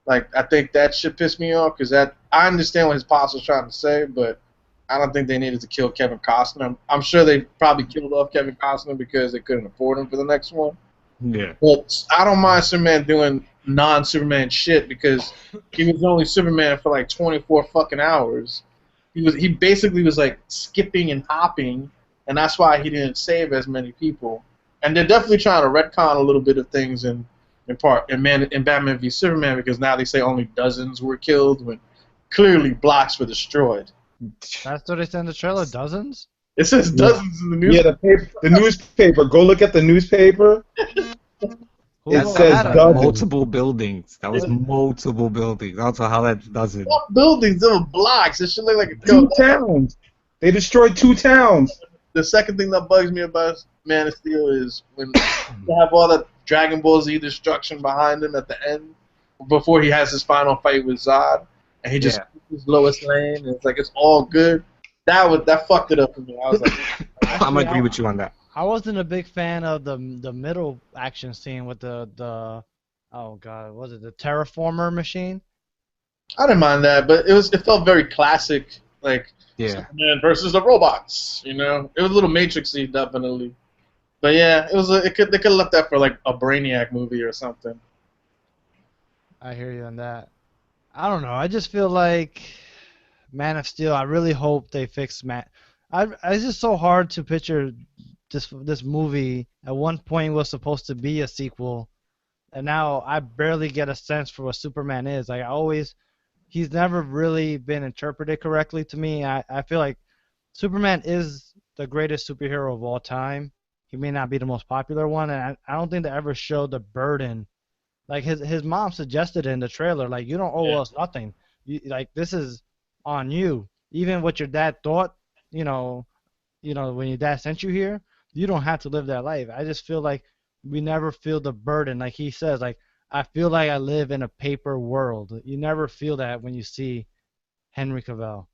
Like, I think that should piss me off because I understand what his pops was trying to say, but I don't think they needed to kill Kevin Costner. I'm sure they probably killed off Kevin Costner because they couldn't afford him for the next one. Yeah. But I don't mind Superman doing non-Superman shit because he was only Superman for like 24 fucking hours. He basically was like skipping and hopping, and that's why he didn't save as many people. And they're definitely trying to retcon a little bit of things in Batman v Superman because now they say only dozens were killed when clearly blocks were destroyed. That's what they said in the trailer. Dozens? It says dozens in the news. Yeah, the newspaper. Go look at the newspaper. It says dozens. Multiple buildings. That was multiple buildings. I don't know how that does it. What buildings? They were blocks. It should look like a 2 towns. They destroyed 2 towns. The second thing that bugs me about Man of Steel is when they have all that Dragon Ball Z destruction behind him at the end, before he has his final fight with Zod, and he just his Lois Lane, and it's like it's all good. That fucked it up for me. I was like, I'm gonna agree with you on that. I wasn't a big fan of the middle action scene with the oh god, was it the terraformer machine? I didn't mind that, but it felt very classic, like Superman versus the robots. You know, it was a little Matrixy, definitely. But yeah, they could have left that for like a Brainiac movie or something. I hear you on that. I don't know. I just feel like Man of Steel. I really hope they fix it's just so hard to picture this movie. At one point was supposed to be a sequel, and now I barely get a sense for what Superman is. Like he's never really been interpreted correctly to me. I feel like Superman is the greatest superhero of all time. He may not be the most popular one, and I don't think they ever showed the burden. Like his mom suggested in the trailer, like you don't owe us nothing. Like this is on you. Even what your dad thought, when your dad sent you here, you don't have to live that life. I just feel like we never feel the burden. Like he says, like I feel like I live in a paper world. You never feel that when you see Henry Cavill.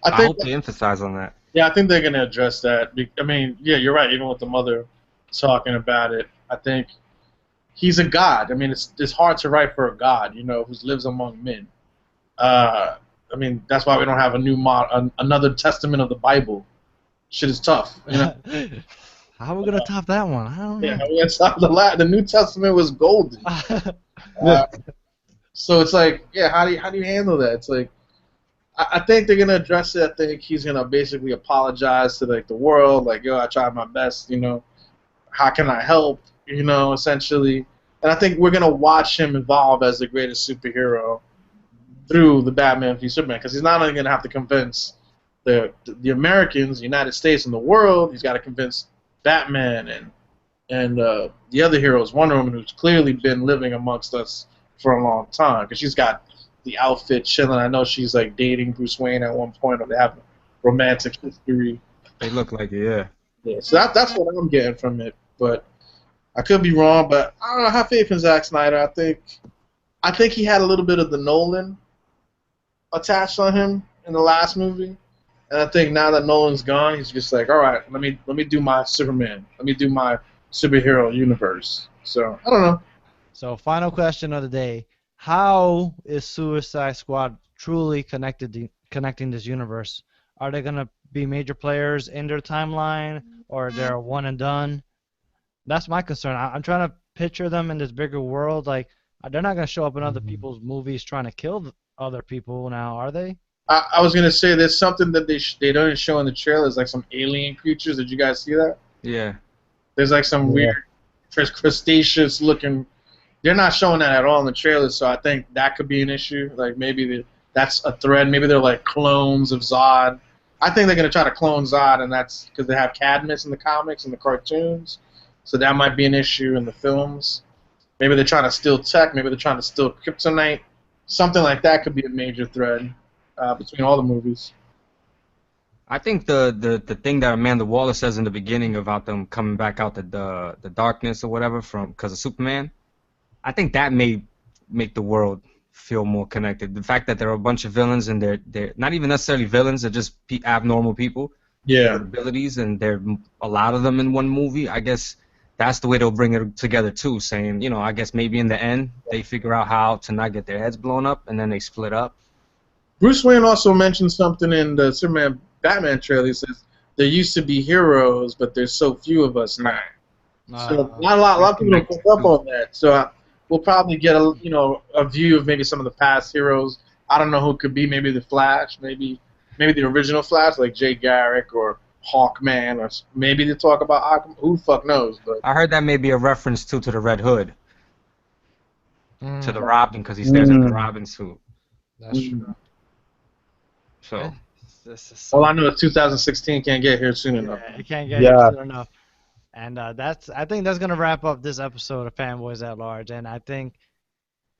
I hope they emphasize on that. Yeah, I think they're going to address that. I mean, yeah, you're right. Even with the mother talking about it, I think he's a god. I mean, it's hard to write for a god, who lives among men. I mean, that's why we don't have another testament of the Bible. Shit is tough. How are we gonna top that one? I don't know. Yeah, we gotta top the New Testament was golden. So it's like, yeah, how do you handle that? It's like, I think they're gonna address it. I think he's gonna basically apologize to like the world, like, yo, I tried my best. How can I help? Essentially. And I think we're gonna watch him evolve as the greatest superhero through the Batman v Superman, because he's not only gonna have to convince the Americans, the United States, and the world. He's got to convince Batman and the other heroes, Wonder Woman, who's clearly been living amongst us for a long time, because she's got the outfit chilling. I know she's like dating Bruce Wayne at one point, or they have a romantic history. They look like it, yeah. Yeah, so that's what I'm getting from it. But I could be wrong. But I don't know. I have faith in Zack Snyder. I think he had a little bit of the Nolan attached on him in the last movie, and I think now that Nolan's gone, he's just like, all right, let me do my Superman. Let me do my superhero universe. So I don't know. So, final question of the day: how is Suicide Squad truly connecting this universe? Are they gonna be major players in their timeline, or they're one and done? That's my concern. I'm trying to picture them in this bigger world. Like, they're not gonna show up in other people's movies trying to kill other people now, are they? I was gonna say there's something that they don't show in the trailers, like some alien creatures. Did you guys see that? Yeah. There's like some weird crustaceous looking. They're not showing that at all in the trailers, so I think that could be an issue. Like maybe that's a thread. Maybe they're like clones of Zod. I think they're gonna try to clone Zod, and that's because they have Cadmus in the comics and the cartoons. So that might be an issue in the films. Maybe they're trying to steal tech. Maybe they're trying to steal kryptonite. Something like that could be a major thread between all the movies. I think the thing that Amanda Waller says in the beginning about them coming back out the darkness or whatever from because of Superman, I think that may make the world feel more connected. The fact that there are a bunch of villains and they're not even necessarily villains, they're just abnormal people Yeah. with abilities, and there are a lot of them in one movie. I guess that's the way they'll bring it together too, saying, I guess maybe in the end they figure out how to not get their heads blown up and then they split up. Bruce Wayne also mentioned something in the Superman Batman trailer. He says there used to be heroes, but there's so few of us now. So not a lot of people don't pick up on that. So we'll probably get a view of maybe some of the past heroes. I don't know who it could be. Maybe the Flash. Maybe the original Flash, like Jay Garrick or Hawkman, or maybe they talk about Aquaman. Who the fuck knows? But I heard that may be a reference to the Red Hood, to the Robin, because he stares at the Robin suit. That's true. So all I know is 2016 can't get here soon enough. Yeah, it can't get here soon enough. And I think that's gonna wrap up this episode of Fanboys at Large. And I think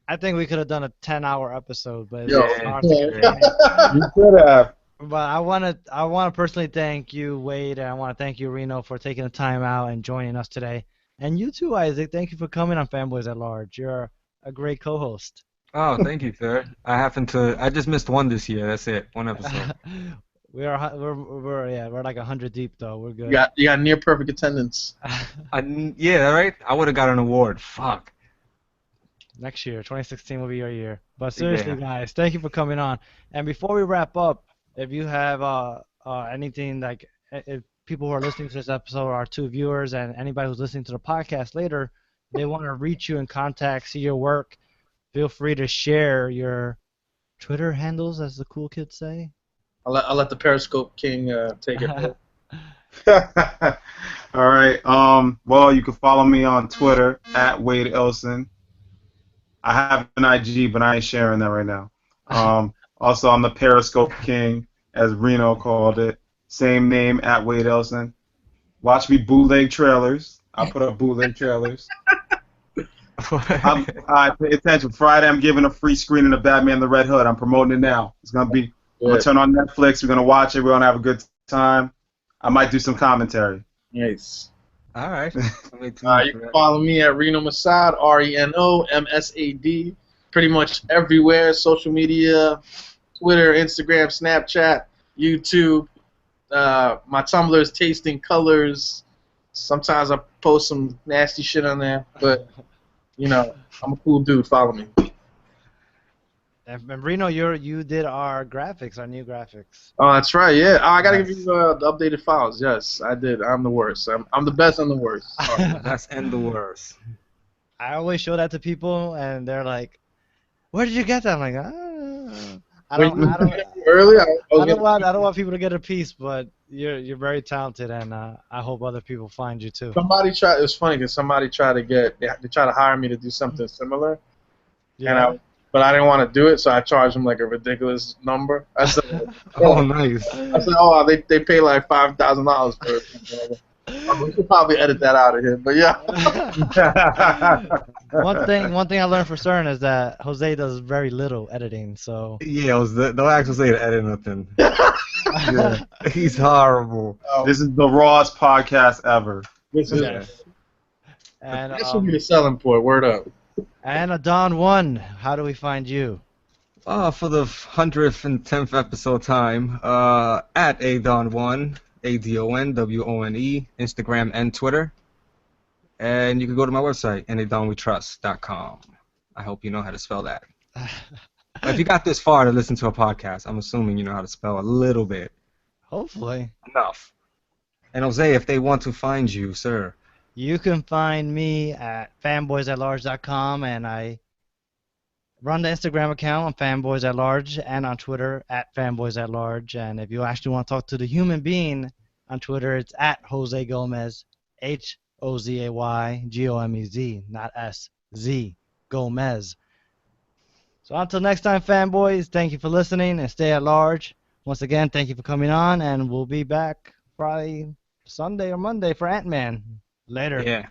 we could have done a 10-hour episode, but it's hard to get it. You could have. But I wanna personally thank you, Wade, and I wanna thank you, Reno, for taking the time out and joining us today. And you too, Isaac. Thank you for coming on Fanboys at Large. You're a great co-host. Oh, thank you, sir. I just missed one this year. That's it. One episode. we're like 100 deep though. We're good. You got near perfect attendance. Yeah, right. I would have got an award. Fuck. Next year, 2016 will be your year. But seriously, guys, thank you for coming on. And before we wrap up, if you have anything, like if people who are listening to this episode are two viewers, and anybody who's listening to the podcast later, they want to reach you in contact, see your work, feel free to share your Twitter handles, as the cool kids say. I'll let the Periscope King take it. All right. Well, you can follow me on Twitter at Wade Elson. I have an IG, but I ain't sharing that right now. Also, I'm the Periscope King, as Reno called it. Same name, at Wade Elson. Watch me bootleg trailers. I put up bootleg trailers. I pay attention. Friday, I'm giving a free screening of Batman the Red Hood. I'm promoting it now. It's gonna be. I'm gonna turn on Netflix. We're gonna watch it. We're gonna have a good time. I might do some commentary. Nice. All right. You can follow me at Reno Masad, RENOMSAD, pretty much everywhere, social media, Twitter, Instagram, Snapchat, YouTube. My Tumblr is Tasting Colors. Sometimes I post some nasty shit on there, but I'm a cool dude. Follow me. And Reno, you did our graphics, our new graphics. Oh, that's right. Yeah, I gotta give you the updated files. Yes, I did. I'm the worst. I'm the best. I'm the worst. Best and the worst. I always show that to people, and they're like, "Where did you get that?" I'm like, I don't want people to get a piece, but you're very talented, and I hope other people find you too. Somebody tried. It was funny because somebody tried to hire me to do something similar, but I didn't want to do it, so I charged them like a ridiculous number. I said, "Oh, nice." I said, "Oh, they pay like $5,000 for it." We should probably edit that out of here, but yeah. One thing I learned for certain is that Jose does very little editing. So Yeah, don't actually say to edit nothing. Yeah, he's horrible. This is the rawest podcast ever. This is Yeah. and This should be the selling point. Word up. Don1, how do we find you? For the 110th episode time, at ADon1, ADONWONE, Instagram and Twitter. And you can go to my website, anadonwetrust.com. I hope you know how to spell that. If you got this far to listen to a podcast, I'm assuming you know how to spell a little bit. Hopefully. Enough. And Jose, if they want to find you, sir. You can find me at fanboysatlarge.com, and I run the Instagram account on fanboysatlarge and on Twitter at fanboysatlarge. And if you actually want to talk to the human being on Twitter, it's at Jose Gomez, HOZAYGOMEZ, not SZ Gomez. So until next time, fanboys, thank you for listening and stay at large. Once again, thank you for coming on, and we'll be back probably Sunday or Monday for Ant-Man. Later. Yeah.